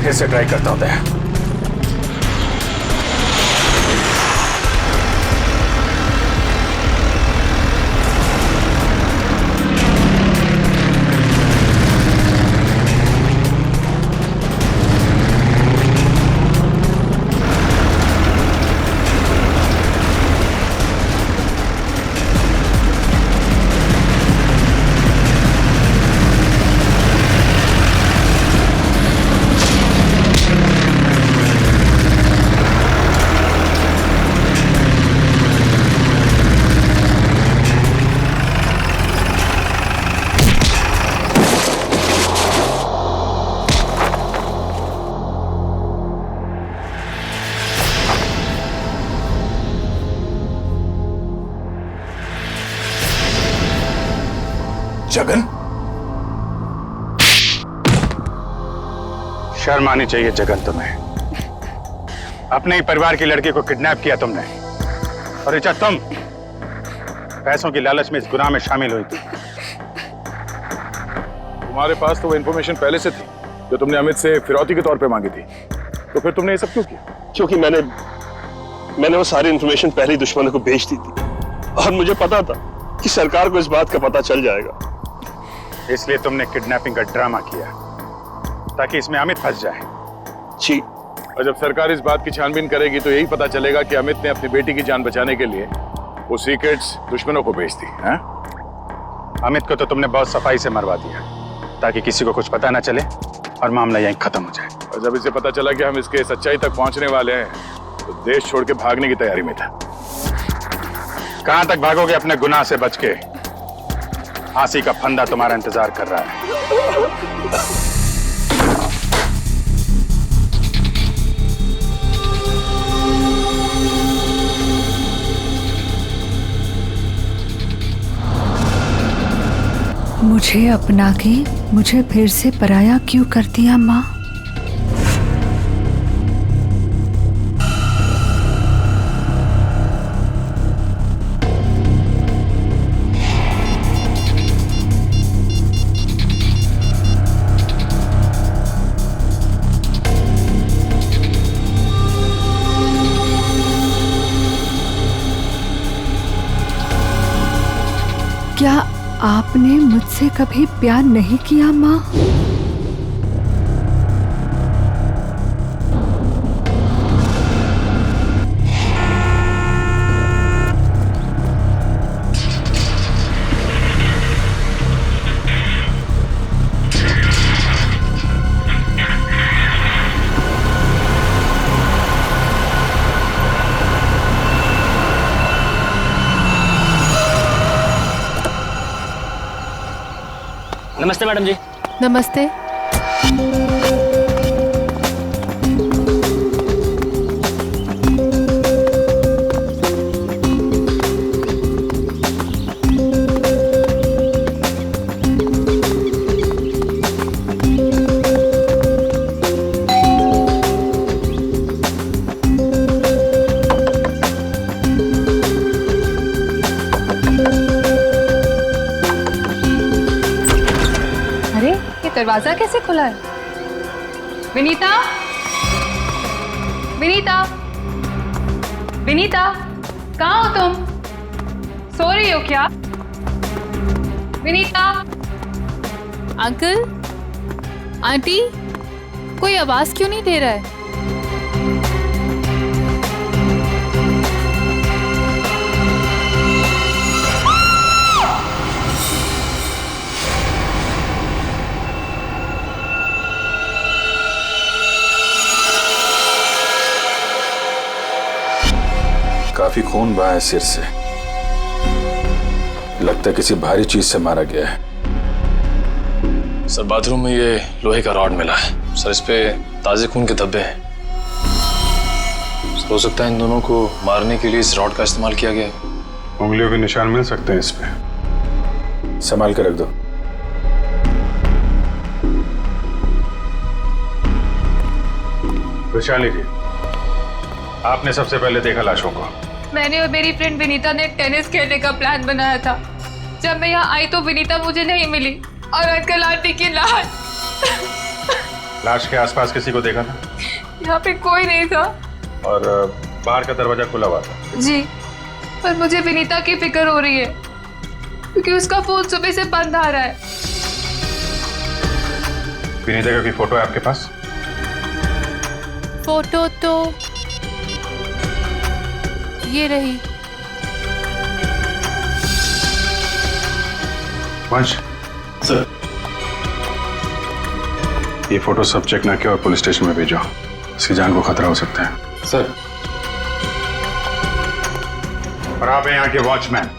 फिर से ट्राई करता हूं। दया जगन, शर्म आनी चाहिए जगन तुम्हें। अपने ही परिवार की लड़की को किडनैप किया तुमने, और ऋचा तुम पैसों की लालच में इस गुनाह में शामिल हुई थी। तुम्हारे पास तो वो इन्फॉर्मेशन पहले से थी जो तुमने अमित से फिरौती के तौर पे मांगी थी, तो फिर तुमने ये सब क्यों किया? क्योंकि मैंने वो सारी इन्फॉर्मेशन पहले ही दुश्मनों को भेज दी थी, और मुझे पता था कि सरकार को इस बात का पता चल जाएगा। इसलिए तुमने किडनैपिंग का ड्रामा किया ताकि इसमें अमित फंस जाए। जी, और जब सरकार इस बात की छानबीन करेगी तो यही पता चलेगा कि अमित ने अपनी बेटी की जान बचाने के लिए वो सीक्रेट्स दुश्मनों को भेज दी। अमित को तो तुमने बहुत सफाई से मरवा दिया ताकि किसी को कुछ पता ना चले और मामला यहीं खत्म हो जाए। और जब इसे पता चला कि हम इसके सच्चाई तक पहुंचने वाले हैं तो देश छोड़ के भागने की तैयारी में था। कहां तक भागोगे अपने गुनाह से बच के? फांसी का फंदा तुम्हारा इंतजार कर रहा है। मुझे अपना के मुझे फिर से पराया क्यों कर दिया माँ? क्या आपने मुझसे कभी प्यार नहीं किया माँ? नमस्ते मैडम जी। नमस्ते। दरवाजा कैसे खुला है? विनीता, विनीता, विनीता, कहाँ हो तुम? सो रही हो क्या? विनीता। अंकल, आंटी, कोई आवाज क्यों नहीं दे रहा है? काफी खून बहा है सिर से, लगता है किसी भारी चीज से मारा गया है। सर बाथरूम में ये लोहे का रॉड मिला है सर, इस पे ताजे खून के धब्बे हैं। सर हो सकता है इन दोनों को मारने के लिए इस रॉड का इस्तेमाल किया गया है। उंगलियों के निशान मिल सकते हैं इस पे। संभाल कर रख दो। वैशाली जी, आपने सबसे पहले देखा लाशों को? मैंने और मेरी फ्रेंड विनीता ने टेनिस खेलने का प्लान बनाया था। जब मैं यहाँ आई तो विनीता मुझे नहीं मिली और अंकल आंटी की लाश। लाश के आसपास किसी को देखा था? यहाँ पे कोई नहीं था। और बाहर का दरवाजा खुला हुआ था? जी, पर मुझे विनीता की फिक्र हो रही है क्योंकि उसका फोन सुबह से बंद आ रहा है। विनीता का कोई फोटो है आपके पास? फोटो तो ये रही। वंश सर, ये फोटो सब चेक ना किया और पुलिस स्टेशन में भेजो, इसकी जान को खतरा हो सकता है। सर। और आप हैं यहाँ के वॉचमैन।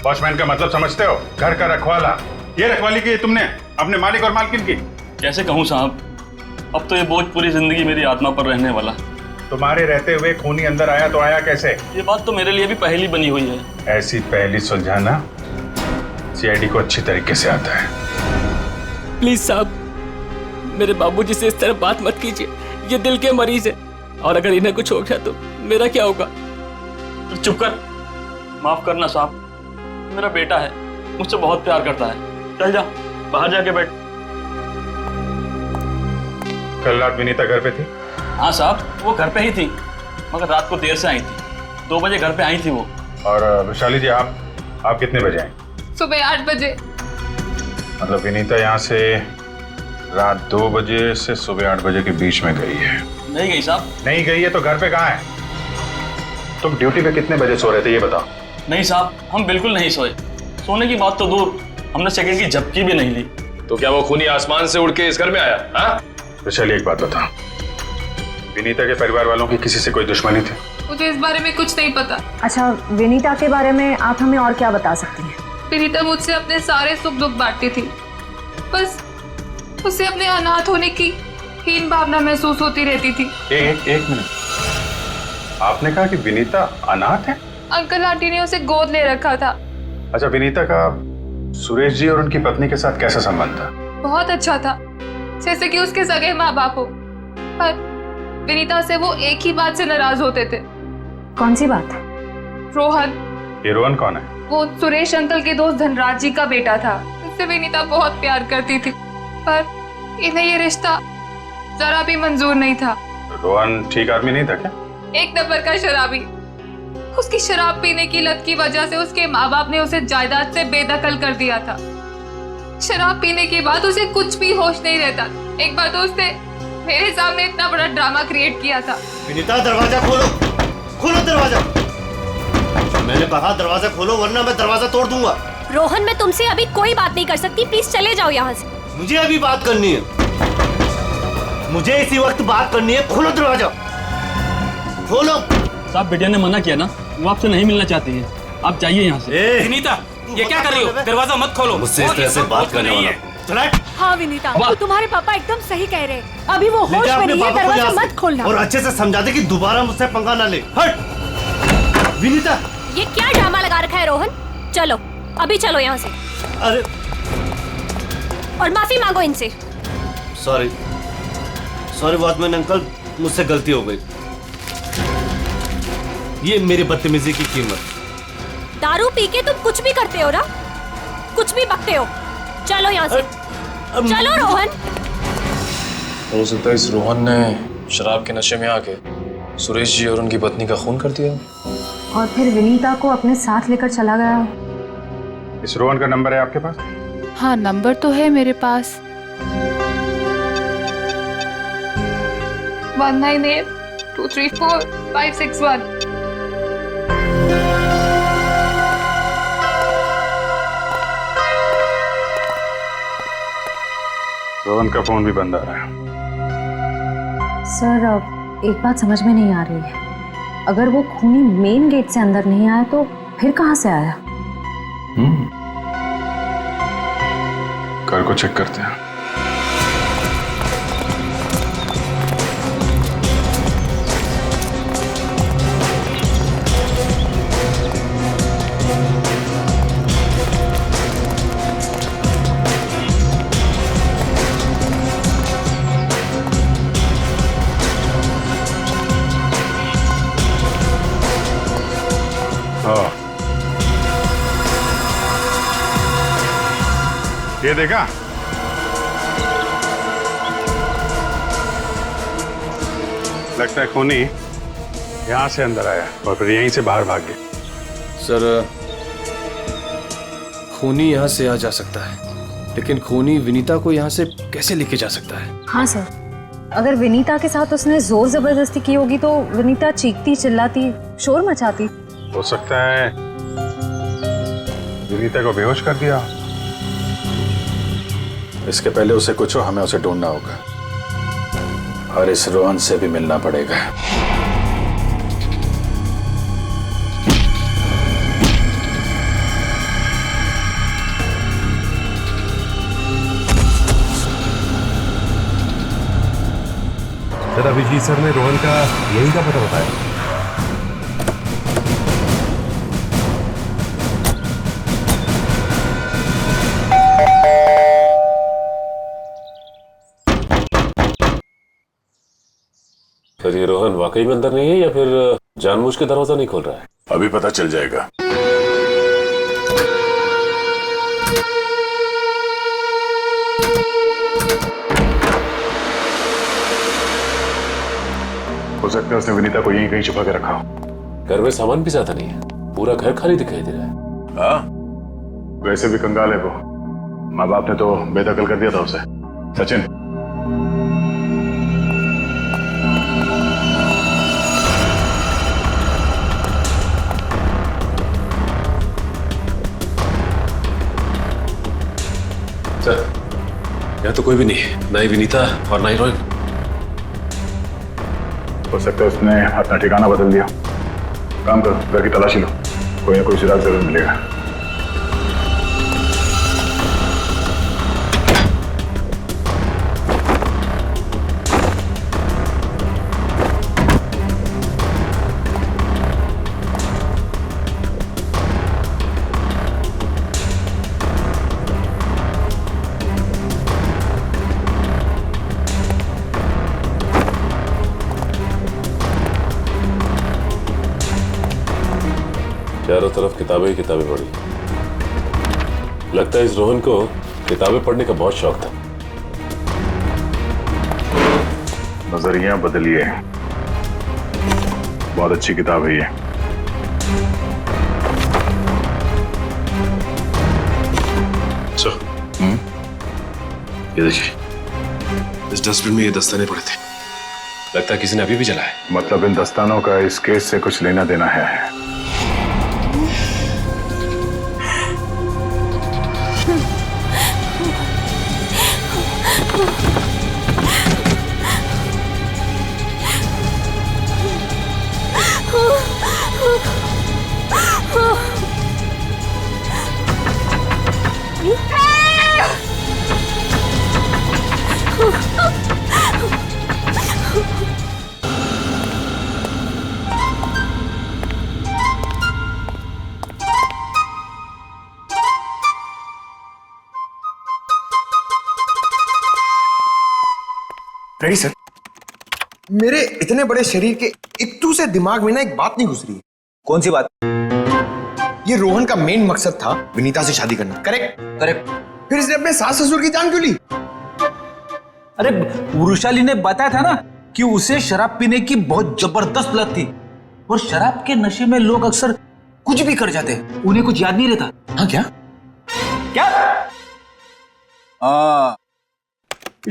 वॉचमैन का मतलब समझते हो? घर का रखवाला। ये रखवाली की तुमने अपने मालिक और मालकिन की? कैसे कहूँ साहब, अब तो ये बोझ पूरी जिंदगी मेरी आत्मा पर रहने वाला। तुम्हारे रहते हुए खूनी अंदर आया तो आया कैसे? ये बात तो मेरे लिए भी पहेली बनी हुई है। ऐसी पहेली सुलझाना सीआईडी को अच्छी तरीके से आता है। प्लीज साहब, मेरे बाबूजी से इस तरह बात मत कीजिए, ये दिल के मरीज है और अगर इन्हें कुछ हो गया तो मेरा क्या होगा? चुप कर, माफ करना साहब, मेरा बेटा है, मुझसे बहुत प्यार करता है। चल जा, बाहर जाके बैठ। कल रात विनीता घर पे थी? हाँ साहब, वो घर पे ही थी, मगर रात को देर से आई थी। 2 बजे घर पे आई थी वो। और वैशाली जी, आप कितने बजे आई? सुबह 8 बजे। मतलब विनीता यहाँ से रात 2 बजे से सुबह 8 बजे के बीच में गई है? नहीं गई साहब। नहीं गई है तो घर पे कहाँ है? तुम ड्यूटी पे कितने बजे सो रहे थे ये बताओ? नहीं साहब, हम बिल्कुल नहीं सोए। सोने की बात तो दूर, हमने सेकंड की झपकी भी नहीं ली। तो क्या वो खूनी आसमान से उड़ के इस घर में आया? हाँ? वैशाली, एक बात बताओ, विनीता के परिवार वालों की किसी से कोई दुश्मनी थी? मुझे इस बारे में कुछ नहीं पता। अच्छा, विनीता के बारे में आप हमें और क्या बता सकती हैं? विनीता मुझसे अपने सारे सुख दुख बांटती थी, बस उसे अपने अनाथ होने की हीन भावना महसूस होती रहती थी। एक मिनट, आपने कहा कि विनीता अनाथ है? अंकल आंटी ने उसे गोद ले रखा था। अच्छा, विनीता का सुरेश जी और उनकी पत्नी के साथ कैसा संबंध था? बहुत अच्छा था, जैसे कि उसके सगे माँ बाप हो। पर विनीता से वो एक ही बात से नाराज होते थे। कौन सी बात? रोहन। ये रोहन कौन है? वो सुरेश अंकल के दोस्त धनराज जी का बेटा था। उससे विनीता बहुत प्यार करती थी, पर इन्हें ये रिश्ता जरा भी मंजूर नहीं था। रोहन ठीक आदमी नहीं था क्या? एक नंबर का शराबी। उसकी शराब पीने की लत की वजह से उसके माँ बाप ने उसे जायदाद से बेदखल कर दिया था। शराब पीने के बाद उसे कुछ भी होश नहीं रहता। एक बार तो उसने मेरे सामने इतना बड़ा ड्रामा क्रिएट किया था। विनीता दरवाजा खोलो, खोलो दरवाजा। मैंने कहा दरवाजा खोलो वरना मैं दरवाजा तोड़ दूंगा। रोहन, मैं तुमसे अभी कोई बात नहीं कर सकती, प्लीज चले जाओ यहाँ से। मुझे अभी बात करनी है, मुझे इसी वक्त बात करनी है। खोलो दरवाजा, खोलो। साहब बिटिया ने मना किया ना, वो आपसे नहीं मिलना चाहती है, आप जाइए यहाँ से। विनीता, ये क्या कर रही हो? दरवाजा मत खोलो। मुझसे इस तरह से बात करने वाला। हाँ विनीता, तो तुम्हारे पापा एकदम सही कह रहे हैं। अभी वो होश में नहीं है, दरवाजा मत खोलना। और अच्छे से समझा दे कि दोबारा मुझसे पंगा ना ले। हट विनीता। ये क्या ड्रामा लगा रखा है रोहन? चलो अभी चलो यहाँ से। अरे और माफी मांगो इनसे। सॉरी सॉरी वॉचमैन अंकल, मुझसे गलती हो गई। ये मेरी बदतमीजी की कीमत। दारू पी के तुम कुछ भी करते हो ना, कुछ भी बकते हो। चलो यहाँ से। चलो रोहन। हो सकता है इस रोहन ने शराब के नशे में आके सुरेश जी और उनकी पत्नी का खून कर दिया और फिर विनीता को अपने साथ लेकर चला गया। इस रोहन का नंबर है आपके पास? हाँ, नंबर तो है मेरे पास। 1982345561। रोहन का फोन भी बंद आ रहा है। सर, अब एक बात समझ में नहीं आ रही है। अगर वो खूनी मेन गेट से अंदर नहीं आया तो फिर कहाँ से आया? घर को चेक करते हैं। ये देखा? लगता है खूनी यहाँ से अंदर आया और फिर यहीं से बाहर भाग गया। सर, खूनी यहाँ से आ जा सकता है, लेकिन खूनी विनीता को यहाँ से कैसे लेके जा सकता है? हाँ सर, अगर विनीता के साथ उसने जोर जबरदस्ती की होगी तो विनीता चीखती चिल्लाती शोर मचाती। हो सकता है विनीता को बेहोश कर दिया। इसके पहले उसे कुछ हो, हमें उसे ढूंढना होगा और इस रोहन से भी मिलना पड़ेगा। सर, अभिजीत सर ने रोहन का यही का पता बताया। सर, ये रोहन वाकई में अंदर नहीं है या फिर जानबूझ के दरवाजा नहीं खोल रहा है? अभी पता चल जाएगा। हो सकता है उसने विनीता को यहीं कहीं छुपा के रखा हो। घर में सामान भी ज्यादा नहीं है, पूरा घर खाली दिखाई दे रहा है। हाँ, वैसे भी कंगाल है वो। माँ बाप ने तो बेदखल कर दिया था उसे। सचिन, सर, यहाँ तो कोई भी नहीं है, ना ही विनीता और ना ही रोहन। हो सकता है उसने अपना ठिकाना बदल दिया। काम करो, घर की तलाशी लो, कोई ना कोई सुराग जरूर मिलेगा। चारों तरफ किताबें ही किताबें पढ़ी। लगता है इस रोहन को किताबें पढ़ने का बहुत शौक था। नजरिया बदलिए, बहुत अच्छी किताब है ये। ये देखिए, इस डस्टबिन में ये दस्ताने पड़े थे। लगता है किसी ने अभी भी जलाया। मतलब इन दस्तानों का इस केस से कुछ लेना देना है। Ready sir. मेरे इतने बड़े शरीर के इत्तू से दिमाग में ना एक बात नहीं घुस रही है। कौन सी बात? ये रोहन का मेन मकसद था विनीता से शादी करना, करेक्ट? करेक्ट। फिर इसने अपने सास ससुर की जान क्यों ली? अरे वृषाली ने बताया था ना कि उसे शराब पीने की बहुत जबरदस्त लत थी, और शराब के नशे में लोग अक्सर कुछ भी कर जाते हैं, उन्हें कुछ याद नहीं रहता। हाँ क्या? क्या?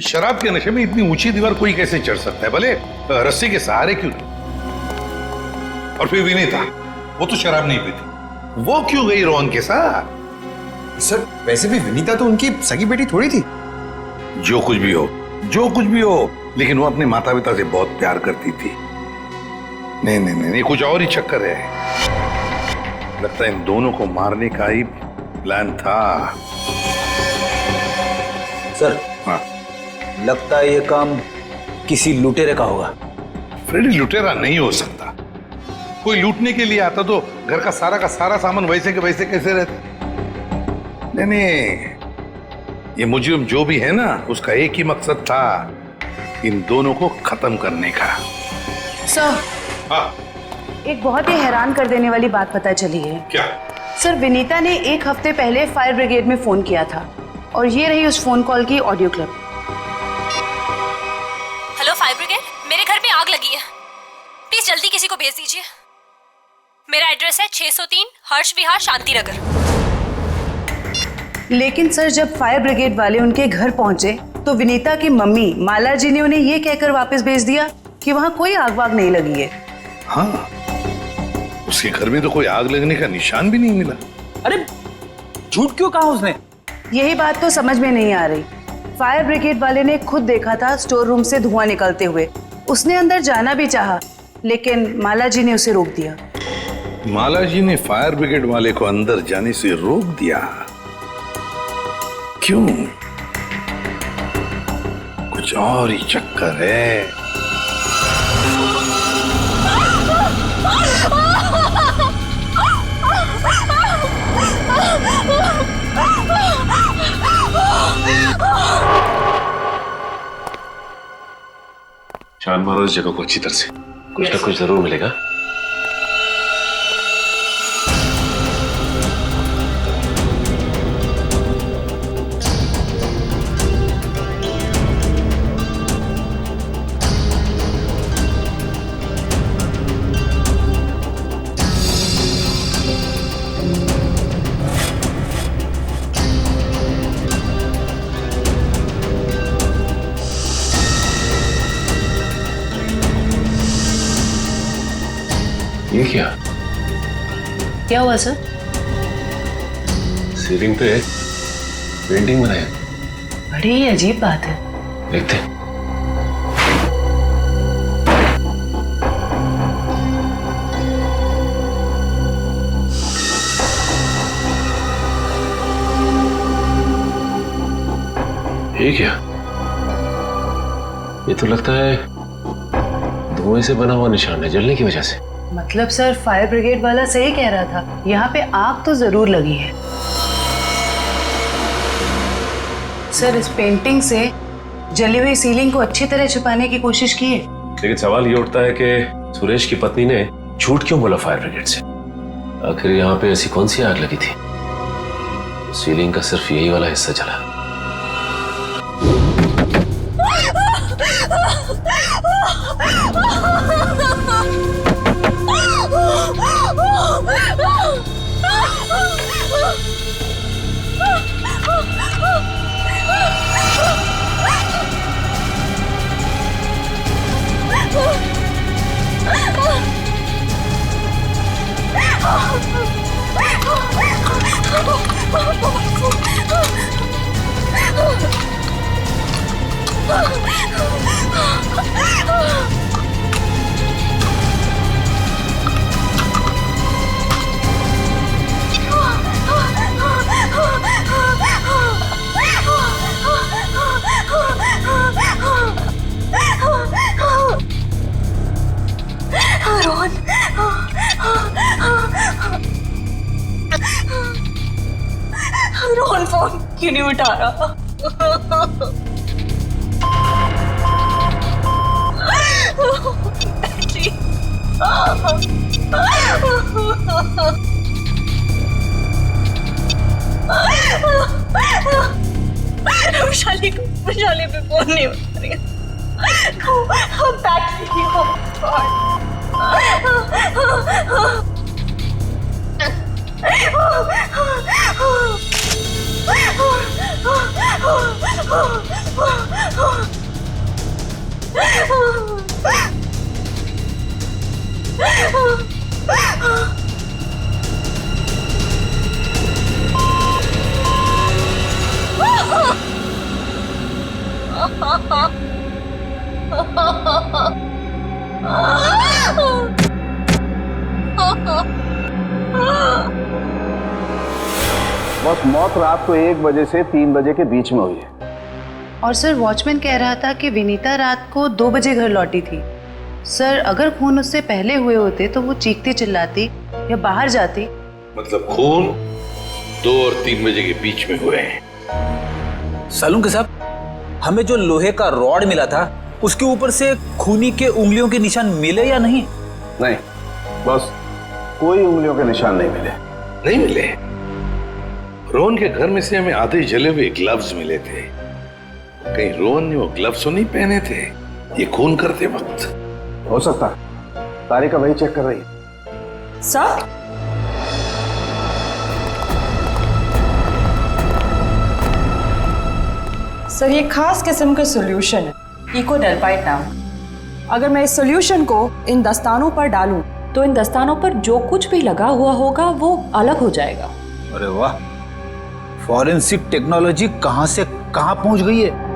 शराब के नशे में इतनी ऊंची दीवार कोई कैसे चढ़ सकता है, भले रस्सी के सहारे क्यों? और फिर विनीता, वो तो शराब नहीं पीती, वो क्यों गई रोहन के साथ? सर वैसे भी विनीता तो उनकी सगी बेटी थोड़ी थी। जो कुछ भी हो, जो कुछ भी हो, लेकिन वो अपने माता पिता से बहुत प्यार करती थी। नहीं नहीं नहीं, कुछ और ही चक्कर है। लगता है इन दोनों को मारने का ही प्लान था। सर हाँ, लगता है ये काम किसी लुटेरे का होगा। फ्रेडी लुटेरा नहीं हो सकता। कोई लूटने के लिए आता तो घर का सारा सामान वैसे के वैसे कैसे रहता? नहीं नहीं, ये मुजरिम जो भी है ना, उसका एक ही मकसद था, इन दोनों को खत्म करने का। सर, हाँ, एक बहुत ही हैरान कर देने वाली बात पता चली है। क्या? सर विनीता ने एक हफ्ते पहले फायर ब्रिगेड में फोन किया था, और ये रही उस फोन कॉल की audio clip. Hello fire brigade, मेरे घर में आग लगी है, प्लीज जल्दी किसी को भेज दीजिए। मेरा एड्रेस है 603 हर्ष विहार शांति नगर। लेकिन सर जब फायर ब्रिगेड वाले उनके घर पहुंचे तो विनीता की मम्मी माला जी ने उन्हें ये कहकर वापस भेज दिया कि वहां कोई आग वाग नहीं लगी है। हाँ, उसके घर में तो कोई आग लगने का निशान भी नहीं मिला। अरे झूठ क्यों कहा उसने? यही बात तो समझ में नहीं आ रही। फायर ब्रिगेड वाले ने खुद देखा था स्टोर रूम से धुआं निकलते हुए, उसने अंदर जाना भी चाहा, लेकिन माला जी ने उसे रोक दिया। माला जी ने फायर ब्रिगेड वाले को अंदर जाने से रोक दिया? क्यों? कुछ और ही चक्कर है। छान मारो इस जगह को अच्छी तरह से, कुछ ना कुछ जरूर मिलेगा। ये क्या? क्या हुआ सर? सीलिंग पे पेंटिंग बनाया। बड़ी ही अजीब बात है। देखते हैं। ये क्या? ये तो लगता है धुएं से बना हुआ निशान है, जलने की वजह से। मतलब सर फायर ब्रिगेड वाला सही कह रहा था, यहाँ पे आग तो जरूर लगी है। सर इस पेंटिंग से जली हुई सीलिंग को अच्छी तरह छुपाने की कोशिश की है। लेकिन सवाल ये उठता है कि सुरेश की पत्नी ने झूठ क्यों बोला फायर ब्रिगेड से? आखिर यहाँ पे ऐसी कौन सी आग लगी थी? सीलिंग का सिर्फ यही वाला हिस्सा जला। रोहन फोन क्यों नहीं उठा रहा? वैशाली पे फोन नहीं उठा रही। बैटरी बस मौत रात को 1 बजे से 3 बजे के बीच में हुई है। और सर वॉचमैन कह रहा था कि विनीता रात को 2 बजे घर लौटी थी। सर अगर खून उससे पहले हुए होते तो वो चीखती चिल्लाती या बाहर जाती। मतलब खून 2 और 3 बजे के बीच में हुए हैं। सालून के साहब, हमें जो लोहे का रॉड मिला था उसके ऊपर से खूनी के उंगलियों के निशान मिले या नहीं? नहीं, बस कोई उंगलियों के निशान नहीं मिले। नहीं मिले? रोहन के घर में से हमें आधे जले हुए ग्लव्स मिले थे। कहीं रोहन ने वो ग्लव्स तो नहीं पहने थे ये खून करते वक्त? हो सकता है, तारिका वही चेक कर रही है। सर सर ये खास किस्म का सॉल्यूशन है, इकोडेल्पाइट नाम। अगर मैं इस सॉल्यूशन को इन दस्तानों पर डालूं तो इन दस्तानों पर जो कुछ भी लगा हुआ होगा वो अलग हो जाएगा। अरे वाह, फॉरेंसिक टेक्नोलॉजी कहां से कहां पहुंच गई है।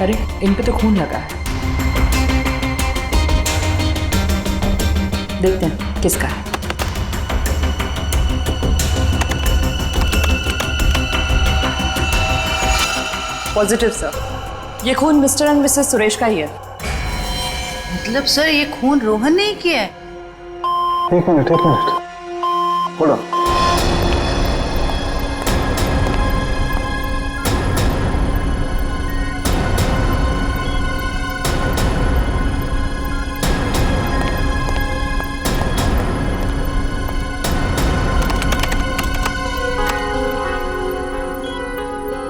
अरे इन पे तो खून लगा है, देखते हैं किसका है। पॉजिटिव सर, ये खून मिस्टर एंड मिसेस सुरेश का ही है। मतलब सर ये खून रोहन ने ही किया है? एक मिनट होल्ड ऑन।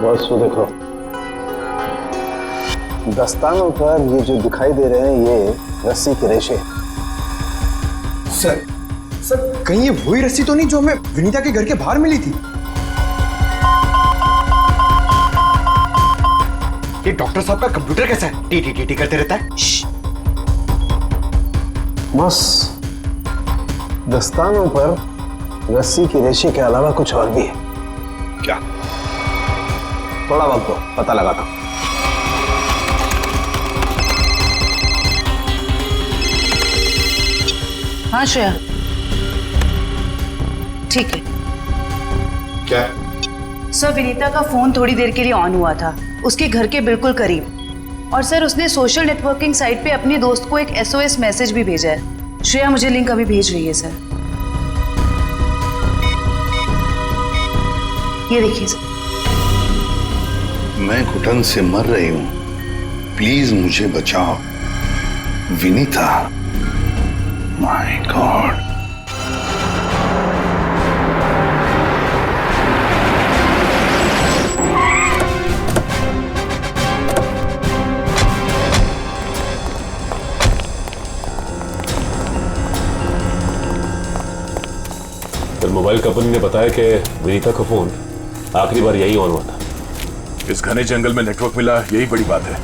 बस वो देखो, दस्तानों पर ये जो दिखाई दे रहे हैं ये रस्सी के रेशे। सर कहीं ये वही रस्सी तो नहीं जो हमें विनीता के घर के बाहर मिली थी? ये डॉक्टर साहब का कंप्यूटर कैसा है? टी करते रहता है। बस दस्तानों पर रस्सी के रेशे के अलावा कुछ और भी है। क्या? थोड़ा वक्त दो, पता लगाता हूं। हाँ श्रेया, ठीक है। क्या? सर विनीता का फोन थोड़ी देर के लिए ऑन हुआ था, उसके घर के बिल्कुल करीब। और सर उसने सोशल नेटवर्किंग साइट पे अपने दोस्त को एक SOS मैसेज भी भेजा है। श्रेया मुझे लिंक अभी भेज रही है सर। ये देखिए सर। मैं घुटन से मर रही हूं, प्लीज मुझे बचाओ। Vinita, my God. कल मोबाइल कंपनी ने बताया कि विनीता का फोन आखिरी बार यही ऑन हुआ था। इस घने जंगल में नेटवर्क मिला, यही बड़ी बात है।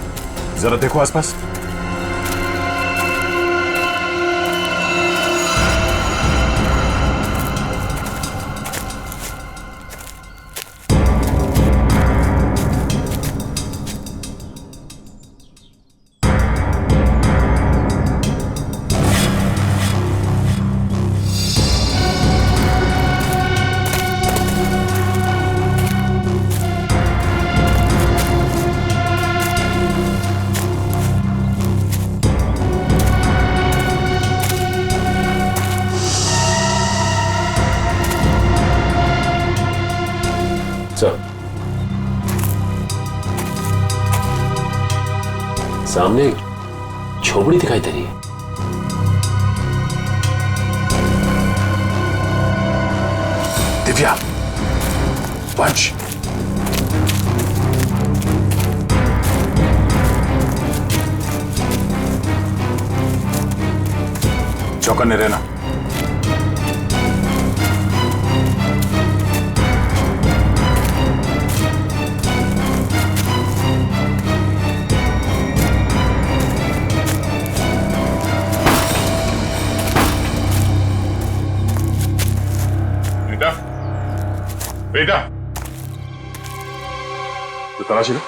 जरा देखो आसपास। सामने एक झोपड़ी दिखाई दे रही है। दिव्या, पंच। चौकन्ने रहना। बेटा, तो तलाशी लो।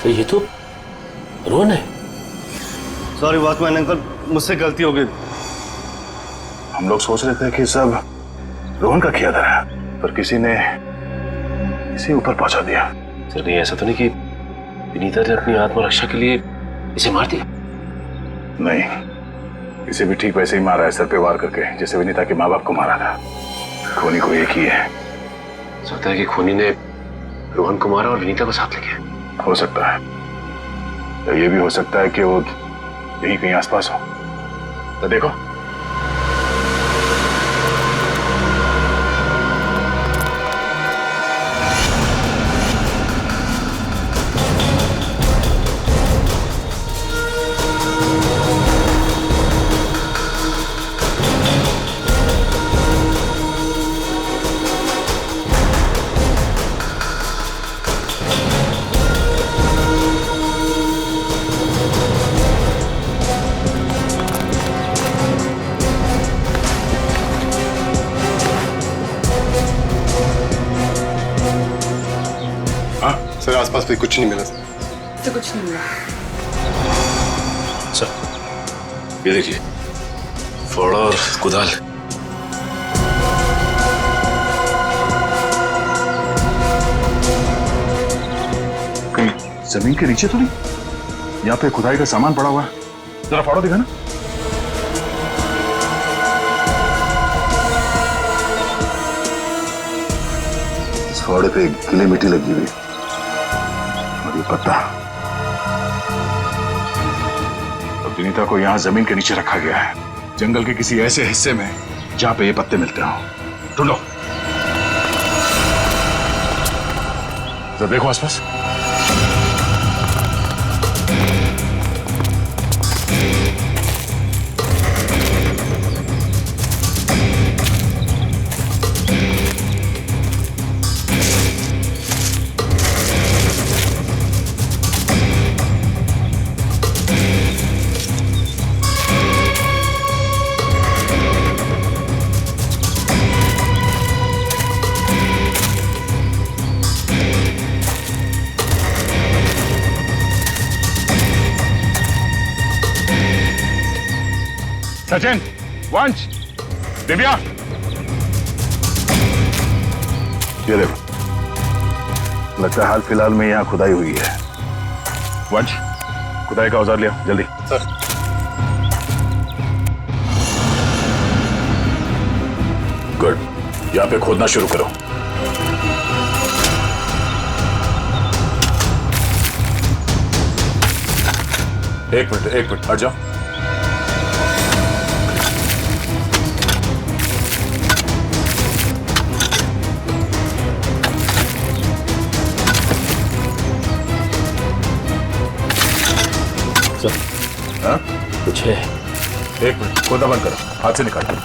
तो ये तो रोहन है। सॉरी वॉचमैन अंकल, मुझसे गलती हो गई। हम लोग सोच रहे थे कि सब रोहन का किया था, पर किसी ने इसे ऊपर पहुंचा दिया। सर नहीं, ऐसा तो नहीं कि विनीता ने अपनी आत्मरक्षा के लिए इसे मार दिया? नहीं, इसे भी ठीक वैसे ही मारा है, सर पे वार करके, जैसे विनीता के माँ बाप को मारा था। खूनी को एक ही है। सकता है कि खूनी ने रोहन को मारा और विनीता को साथ ले गया। हो सकता है, या ये भी हो सकता है कि वो यहीं कहीं आसपास हो। तो देखो, सर आसपास भी कुछ नहीं मिला तो कुछ नहीं मिला। सर ये देखिए, फावड़ा और कुदाल। कहीं जमीन के नीचे तो नहीं? यहाँ पे खुदाई का सामान पड़ा हुआ है, जरा फावड़ा दिखा ना। इस फावड़े पे गीली मिट्टी लगी हुई और ये पत्ता। तो विनीता को यहाँ जमीन के नीचे रखा गया है, जंगल के किसी ऐसे हिस्से में जहाँ पे ये पत्ते मिलते हो। ढूंढो, जरा देखो आसपास। सचिन, वंश, दिव्या, ये देखो, लगता है हाल फिलहाल में यहाँ खुदाई हुई है। वंश, खुदाई का औजार लिया जल्दी। सर। गुड, यहाँ पे खोदना शुरू करो। एक मिनट हट जाओ। हाँ? कुछ है। एक मिनट, खोदना बंद करो, हाथ से निकालो।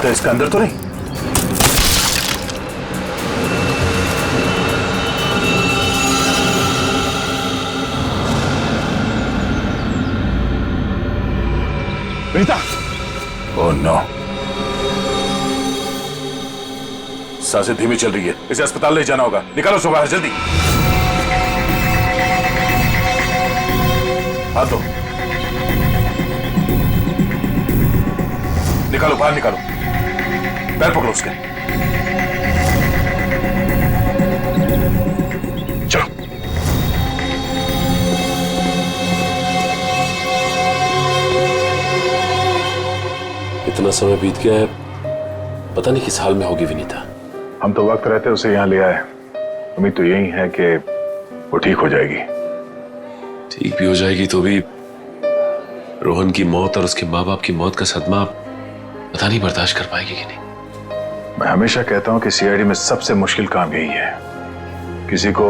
तो इसके अंदर तो नहीं? विनीता! ओह नो, सांसें धीमी चल रही है, इसे अस्पताल ले जाना होगा। निकालो उसको बाहर जल्दी। हाथ दो, निकालो बाहर, निकालो। पैर पकड़ो उसके। चलो। इतना समय बीत गया है, पता नहीं किस हाल में होगी विनीता। हम तो वक्त रहते उसे यहाँ ले आए, उम्मीद तो यही है कि वो ठीक हो जाएगी। ठीक भी हो जाएगी तो भी रोहन की मौत और उसके माँ बाप की मौत का सदमा पता नहीं बर्दाश्त कर पाएगी कि नहीं। मैं हमेशा कहता हूँ कि सीआईडी में सबसे मुश्किल काम यही है, किसी को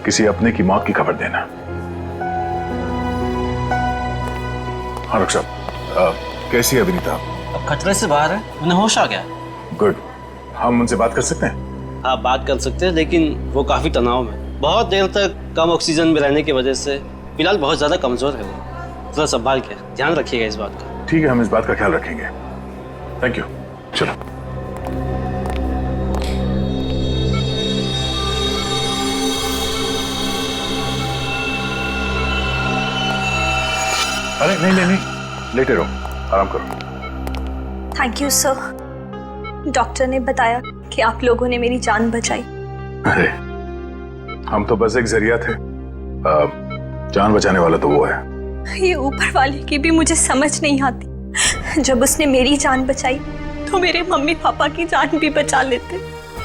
किसी अपने की मौत की खबर देना। हाँ डॉक्टर साहब, कैसी है विनीता? अब खतरे से बाहर है, उन्हें होश आ गया। गुड, हम उनसे बात कर सकते हैं? हाँ बात कर सकते हैं, लेकिन वो काफी तनाव में, बहुत देर तक कम ऑक्सीजन में रहने की वजह से फिलहाल बहुत ज्यादा कमजोर है वो। थोड़ा संभाल के ध्यान रखिएगा इस बात का। ठीक है, हम इस बात का ख्याल रखेंगे। Thank you. चलो। अरे नहीं, लेटे रहो, आराम करो। Thank you sir. डॉक्टर ने बताया कि आप लोगों ने मेरी जान बचाई। अरे हम तो बस एक जरिया थे, जान बचाने वाला तो वो है। ये ऊपर वाले की भी मुझे समझ नहीं आती। जब उसने मेरी जान बचाई तो मेरे मम्मी पापा की जान भी बचा लेते।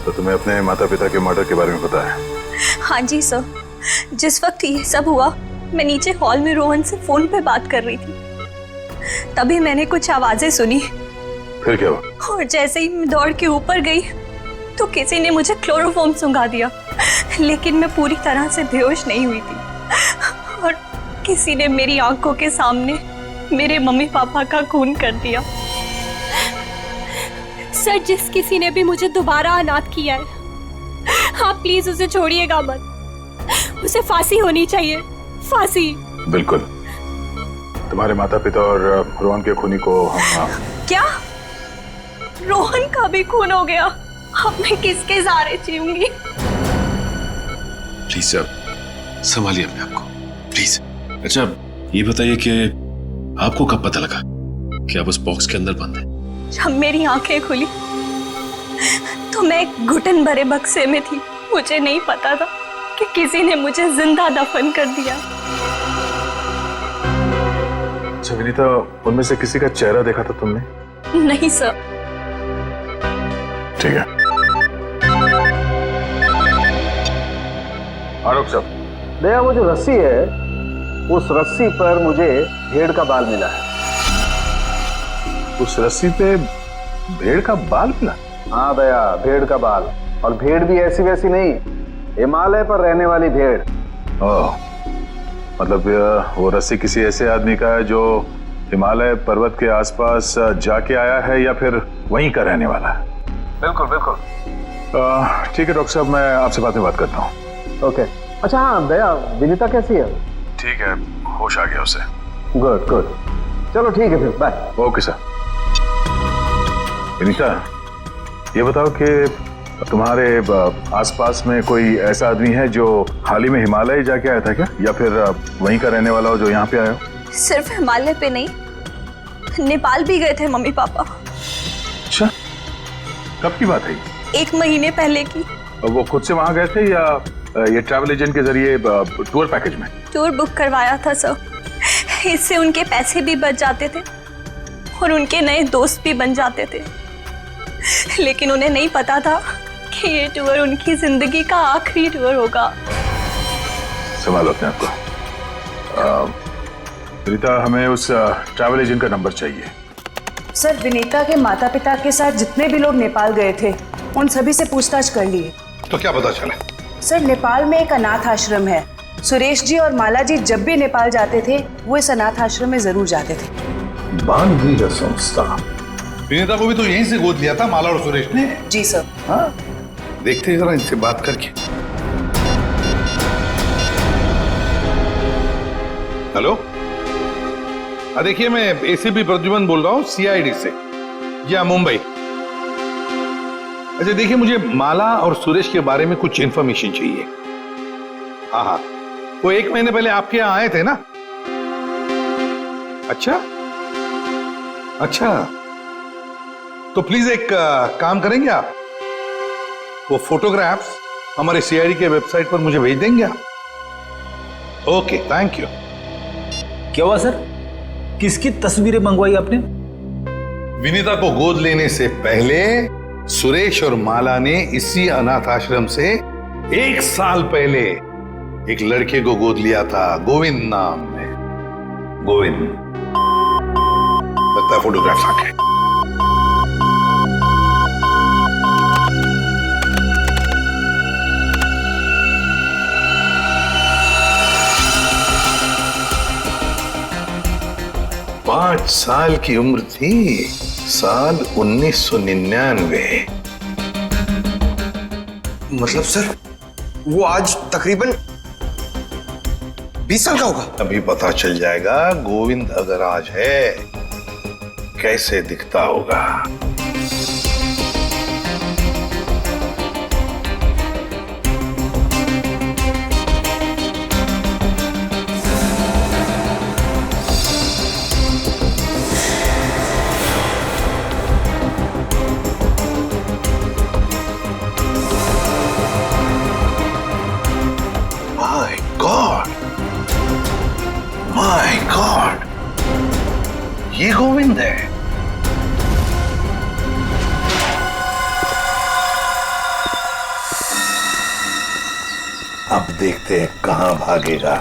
तो तुम्हें अपने माता पिता के मर्डर के बारे में पता है? हाँ जी सर, जिस वक्त ये सब हुआ मैं नीचे हॉल में रोहन से फोन पे बात कर रही थी, तभी मैंने कुछ आवाजें सुनी। फिर क्या हुआ? और जैसे ही मैं दौड़ के ऊपर गई तो किसी ने मुझे क्लोरोफॉर्म सुंघा दिया, लेकिन मैं पूरी तरह से बेहोश नहीं हुई थी। और किसी ने मेरी आंखों के सामने मेरे मम्मी पापा का खून कर दिया। सर, जिस किसी ने भी मुझे दोबारा अनाथ किया है, आप प्लीज उसे छोड़िएगा मत। उसे फांसी होनी चाहिए, फांसी। बिल्कुल, तुम्हारे माता पिता और रोहन के खूनी को हम क्या रोहन का भी खून हो गया? अब मैं किसके सहारे जीऊंगी? प्लीज संभालिए अपने आप को, प्लीज। अच्छा ये बताइए कि आपको कब पता लगा कि आप उस बॉक्स के अंदर बंद हैं? जब मेरी आंखें खुली तो मैं एक घुटन भरे बक्से में थी। मुझे नहीं पता था कि किसी ने मुझे जिंदा दफन कर दिया। अच्छा विनीता, उनमें से किसी का चेहरा देखा था तुमने? नहीं सर। ठीक है। आरोप साहब, दया, वो जो रस्सी है, उस रस्सी पर मुझे भेड़ का बाल मिला है। उस रस्सी पे भेड़ का बाल मिला? हाँ दया, भेड़ का बाल। और भेड़ भी ऐसी वैसी नहीं, हिमालय पर रहने वाली भेड़। ओह, मतलब वो रस्सी किसी ऐसे आदमी का है जो हिमालय पर्वत के आसपास जाके आया है या फिर वहीं का रहने वाला है? बिल्कुल बिल्कुल। ठीक है डॉक्टर साहब, मैं आपसे बाद में बात करता हूँ। ओके। अच्छा हाँ दया, विनीता कैसी है? ठीक है, होश आ गया उसे। गुड गुड, चलो ठीक है फिर, बाय। Okay sir. विनीता, ये बताओ कि तुम्हारे आसपास में कोई ऐसा आदमी है जो हाल ही में हिमालय जाके आया था क्या, या फिर वहीं का रहने वाला हो जो यहाँ पे आया हो? सिर्फ हिमालय पे नहीं, नेपाल भी गए थे मम्मी पापा। अच्छा, कब की बात है? 1 महीने पहले की। वो खुद से वहां गए थे या ये ट्रैवल एजेंट के जरिए टूर पैकेज में? टूर बुक करवाया था सर। इससे उनके पैसे भी बच जाते थे और उनके नए दोस्त भी बन जाते थे। लेकिन उन्हें नहीं पता था कि ये टूर उनकी जिंदगी का आखिरी टूर होगा। संभालो अपने आप को। विनीता, हमें उस ट्रैवल एजेंट का नंबर चाहिए। सर, विनीता के माता पिता के साथ जितने भी लोग नेपाल गए थे उन सभी से पूछताछ कर लिए। तो क्या पता चला? सर, नेपाल में एक अनाथ आश्रम है। सुरेश जी और माला जी जब भी नेपाल जाते थे वो इस अनाथ आश्रम में जरूर जाते थे। बानवीर संस्था। विनीता को भी तो यहीं से गोद लिया था माला और सुरेश ने। जी सर। हाँ, देखते हैं जरा इनसे बात करके। हेलो, देखिए मैं एसीपी प्रद्युमन बोल रहा हूँ सीआईडी से। जी हाँ, मुंबई। अच्छा देखिए, मुझे माला और सुरेश के बारे में कुछ इंफॉर्मेशन चाहिए। हाँ हाँ, वो 1 महीने पहले आपके यहाँ आए थे ना? अच्छा अच्छा, तो प्लीज एक काम करेंगे आप, वो फोटोग्राफ्स हमारे सीआईडी के वेबसाइट पर मुझे भेज देंगे आप? Okay, thank you. क्या हुआ सर? किसकी तस्वीरें मंगवाई आपने? विनीता को गोद लेने से पहले सुरेश और माला ने इसी अनाथ आश्रम से 1 साल पहले एक लड़के को गोद लिया था, गोविंद नाम में। गोविंद, लगता है फोटोग्राफ्स आ गए। पांच साल की उम्र थी, साल 1999। मतलब सर, वो आज तकरीबन 20 साल का होगा। अभी पता चल जाएगा गोविंद अगर आज है कैसे दिखता होगा। माय गॉड, ये गोविंद है। अब देखते हैं कहां भागेगा।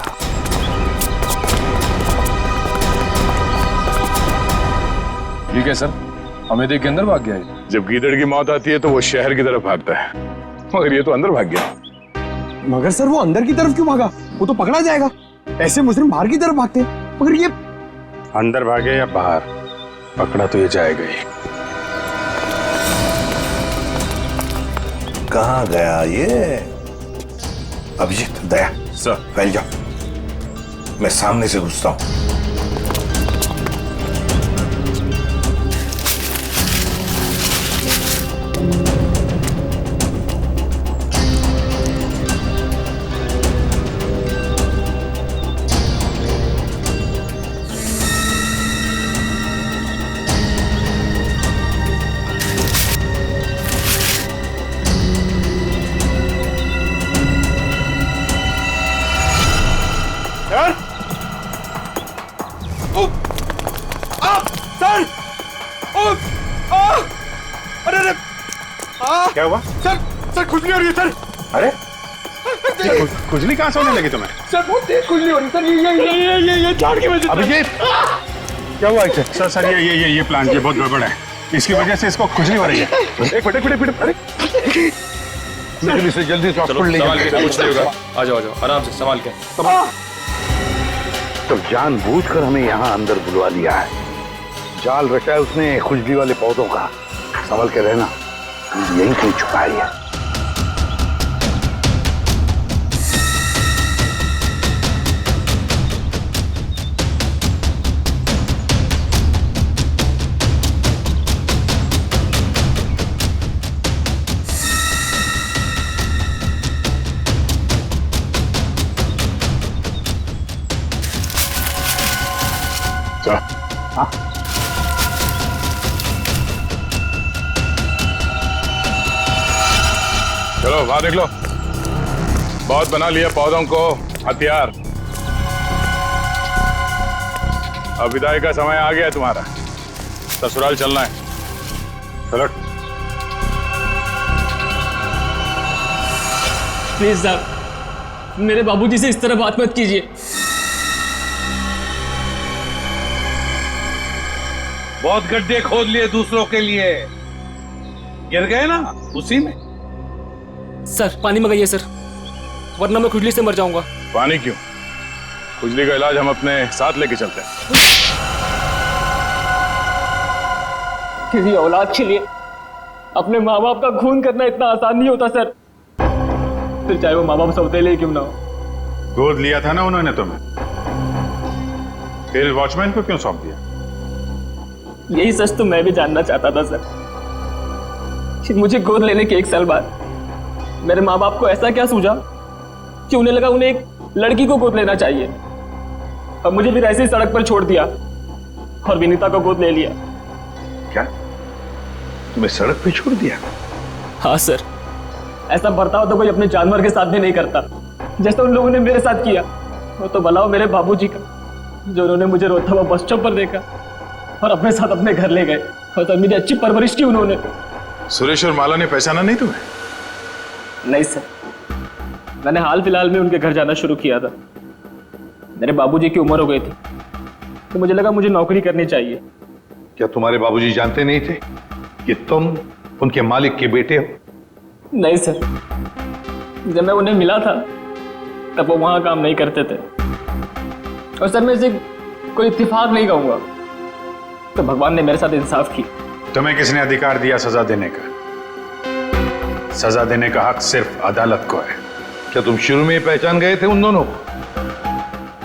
ठीक है सर, हमें देख के अंदर भाग गया है। जब गीदड़ की मौत आती है तो वो शहर की तरफ भागता है, मगर ये तो अंदर भाग गया। मगर सर, वो अंदर की तरफ क्यों भागा? वो तो पकड़ा जाएगा। ऐसे मुजरिम बाहर की तरफ भागते हैं, मगर ये अंदर भागे या बाहर, पकड़ा तो ये जाएगा ही। कहां गया ये? अभिजीत, दया, सर फैल जाओ, मैं सामने से घुसता हूं। सर अरे अरे क्या हुआ? सर खुजली हो रही है सर। अरे खुजली कहाँ से होने लगी तुम्हें? सर बहुत तेज खुजली हो रही है सर। ये झाड़ की वजह से। अभिजीत क्या हुआ इसे? सर ये प्लांट ये बहुत गड़बड़ है, इसकी वजह से इसको खुजली हो रही है। एक मिनट अरे जल्दी से हॉस्पिटल ले जाओ। कुछ नहीं होगा, आ जाओ आराम से संभाल के। तो जानबूझकर हमें यहाँ अंदर बुलवा लिया है, जाल रचा है उसने खुजली वाले पौधों का। संभल के रहना, यहीं कहीं छुपाई है। चलो वहां देख लो, बहुत बना लिया पौधों को हथियार। अब विदाई का समय आ गया तुम्हारा, ससुराल चलना है। चलो प्लीज साहब, मेरे बाबूजी से इस तरह बात मत कीजिए। बहुत गड्ढे खोद लिए दूसरों के लिए, गिर गए ना उसी में। सर पानी मंगाइए सर, वरना मैं खुजली से मर जाऊंगा। पानी क्यों? खुजली का इलाज हम अपने साथ लेके चलते हैं। किसी औलाद के लिए अपने माँ बाप का खून करना इतना आसान नहीं होता सर, फिर चाहे वो माँ बाप सौतेले क्यों ना हो। गोद लिया था ना उन्होंने तुम्हें, फिर वॉचमैन को क्यों सौंप दिया? यही सच तो मैं भी जानना चाहता था सर, कि मुझे गोद लेने के 1 साल बाद मेरे माँ बाप को ऐसा क्या सूझा कि उन्हें लगा उन्हें एक लड़की को गोद लेना चाहिए, और मुझे फिर ऐसे ही सड़क पर छोड़ दिया और विनीता को गोद ले लिया। क्या तुम्हें सड़क पे छोड़ दिया? हाँ सर, ऐसा बर्ताव तो कोई अपने जानवर के साथ भी नहीं करता, जैसा उन लोगों ने मेरे साथ किया। वो तो भला हो मेरे बाबूजी का, जो उन्होंने मुझे रोता हुआ बस स्टॉप पर देखा और अपने साथ अपने घर ले गए, और तब मेरी अच्छी परवरिश की उन्होंने। सुरेश और माला ने पहचाना नहीं तुम्हें? नहीं सर, मैंने हाल फिलहाल में उनके घर जाना शुरू किया था। मेरे बाबूजी की उम्र हो गई थी, तो मुझे लगा मुझे नौकरी करनी चाहिए। क्या तुम्हारे बाबूजी जानते नहीं थे कि तुम उनके मालिक के बेटे हो? नहीं सर, जब मैं उन्हें मिला था तब वो वहां काम नहीं करते थे, और सर मैं इसे कोई इत्तेफाक नहीं कहूंगा, तो भगवान ने मेरे साथ इंसाफ की। तुम्हें किसने अधिकार दिया सजा देने का? सजा देने का हक सिर्फ अदालत को है। क्या तुम शुरू में ही पहचान गए थे उन दोनों को?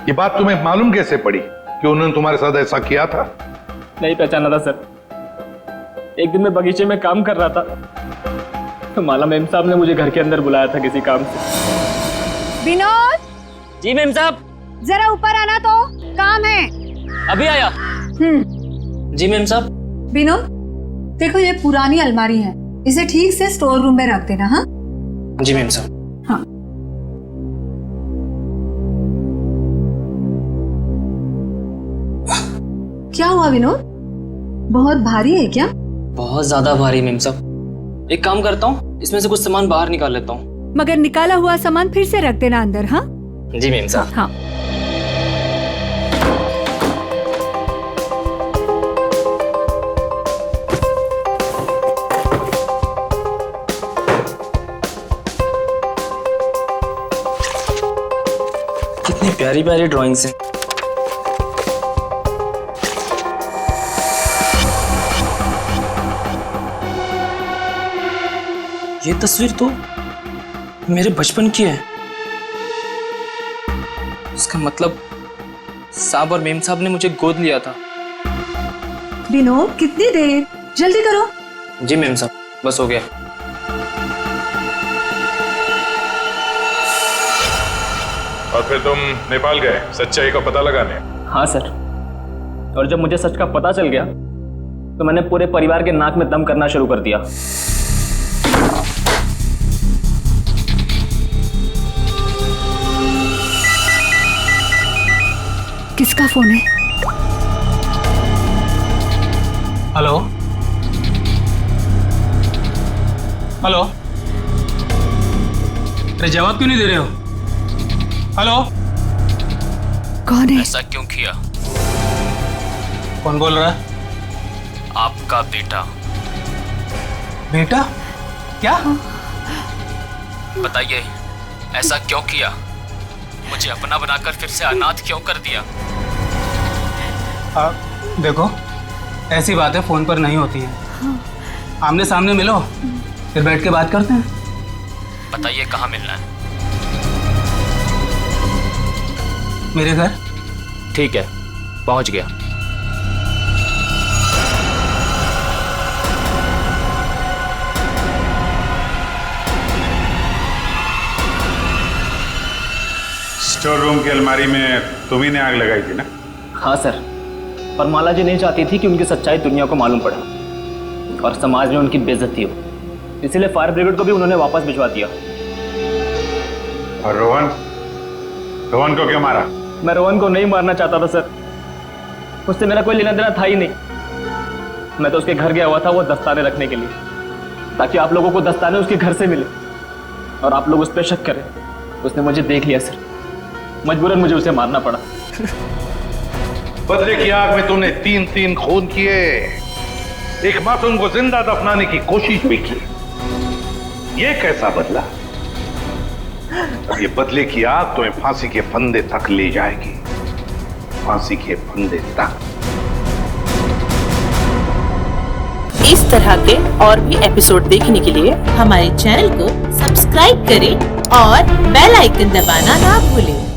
ये बात तुम्हें मालूम कैसे पड़ी कि उन्होंने तुम्हारे साथ ऐसा किया था? नहीं पहचाना था सर। एक दिन मैं बगीचे में काम कर रहा था, तो माला मैम साहब ने मुझे घर के अंदर बुलाया था किसी काम से। विनोद! जी मैम साहब। जरा ऊपर आना, तो काम है। अभी आया। जी मैम साहब। विनोद, देखो ये पुरानी अलमारी है, इसे ठीक से स्टोर रूम में रख देना। हाँ जी मैम साहब। हाँ। क्या हुआ विनोद, बहुत भारी है क्या? बहुत ज्यादा भारी मैम साहब। एक काम करता हूँ, इसमें से कुछ सामान बाहर निकाल लेता हूँ। मगर निकाला हुआ सामान फिर से रख देना अंदर। हाँ जी मैम साहब। हाँ। कितनी प्यारी प्यारी ड्राइंग्स हैं। ये तस्वीर तो मेरे बचपन की है। इसका मतलब साहब और मेम साहब ने मुझे गोद लिया था। विनोद, कितनी देर, जल्दी करो। जी मेम साहब, बस हो गया। और फिर तुम नेपाल गए सच्चाई का पता लगाने? हाँ सर, और जब मुझे सच का पता चल गया तो मैंने पूरे परिवार के नाक में दम करना शुरू कर दिया। किसका फोन है? हेलो, अरे जवाब क्यों नहीं दे रहे हो? हेलो, कौन है? ऐसा क्यों किया? कौन बोल रहा है? आपका बेटा। बेटा? क्या? बताइए, ऐसा क्यों किया? मुझे अपना बनाकर फिर से अनाथ क्यों कर दिया? देखो, ऐसी बातें फोन पर नहीं होती हैं। आमने सामने मिलो, फिर बैठ के बात करते हैं। बताइए कहाँ मिलना है? मेरे घर। ठीक है, पहुंच गया। स्टोर रूम की अलमारी में तुम्ही ने आग लगाई थी ना? हाँ सर, पर माला जी नहीं चाहती थी कि उनकी सच्चाई दुनिया को मालूम पड़े और समाज में उनकी बेइज्जती हो, इसीलिए फायर ब्रिगेड को भी उन्होंने वापस भिजवा दिया। और रोहन? रोहन को क्यों मारा? मैं रोहन को नहीं मारना चाहता था सर, उससे मेरा कोई लेना देना था ही नहीं। मैं तो उसके घर गया हुआ था वो दस्ताने रखने के लिए, ताकि आप लोगों को दस्ताने उसके घर से मिले और आप लोग उस पर शक करें। उसने मुझे देख लिया सर, मजबूरन मुझे उसे मारना पड़ा। बदले की आग में तूने 3 खून किए, एक मासूम को जिंदा दफनाने की कोशिश भी की। ये कैसा बदला? ये बदले की आग तुम्हें फांसी के फंदे तक ले जाएगी, फांसी के फंदे तक। इस तरह के और भी एपिसोड देखने के लिए हमारे चैनल को सब्सक्राइब करें और बेल आइकन दबाना ना भूलें।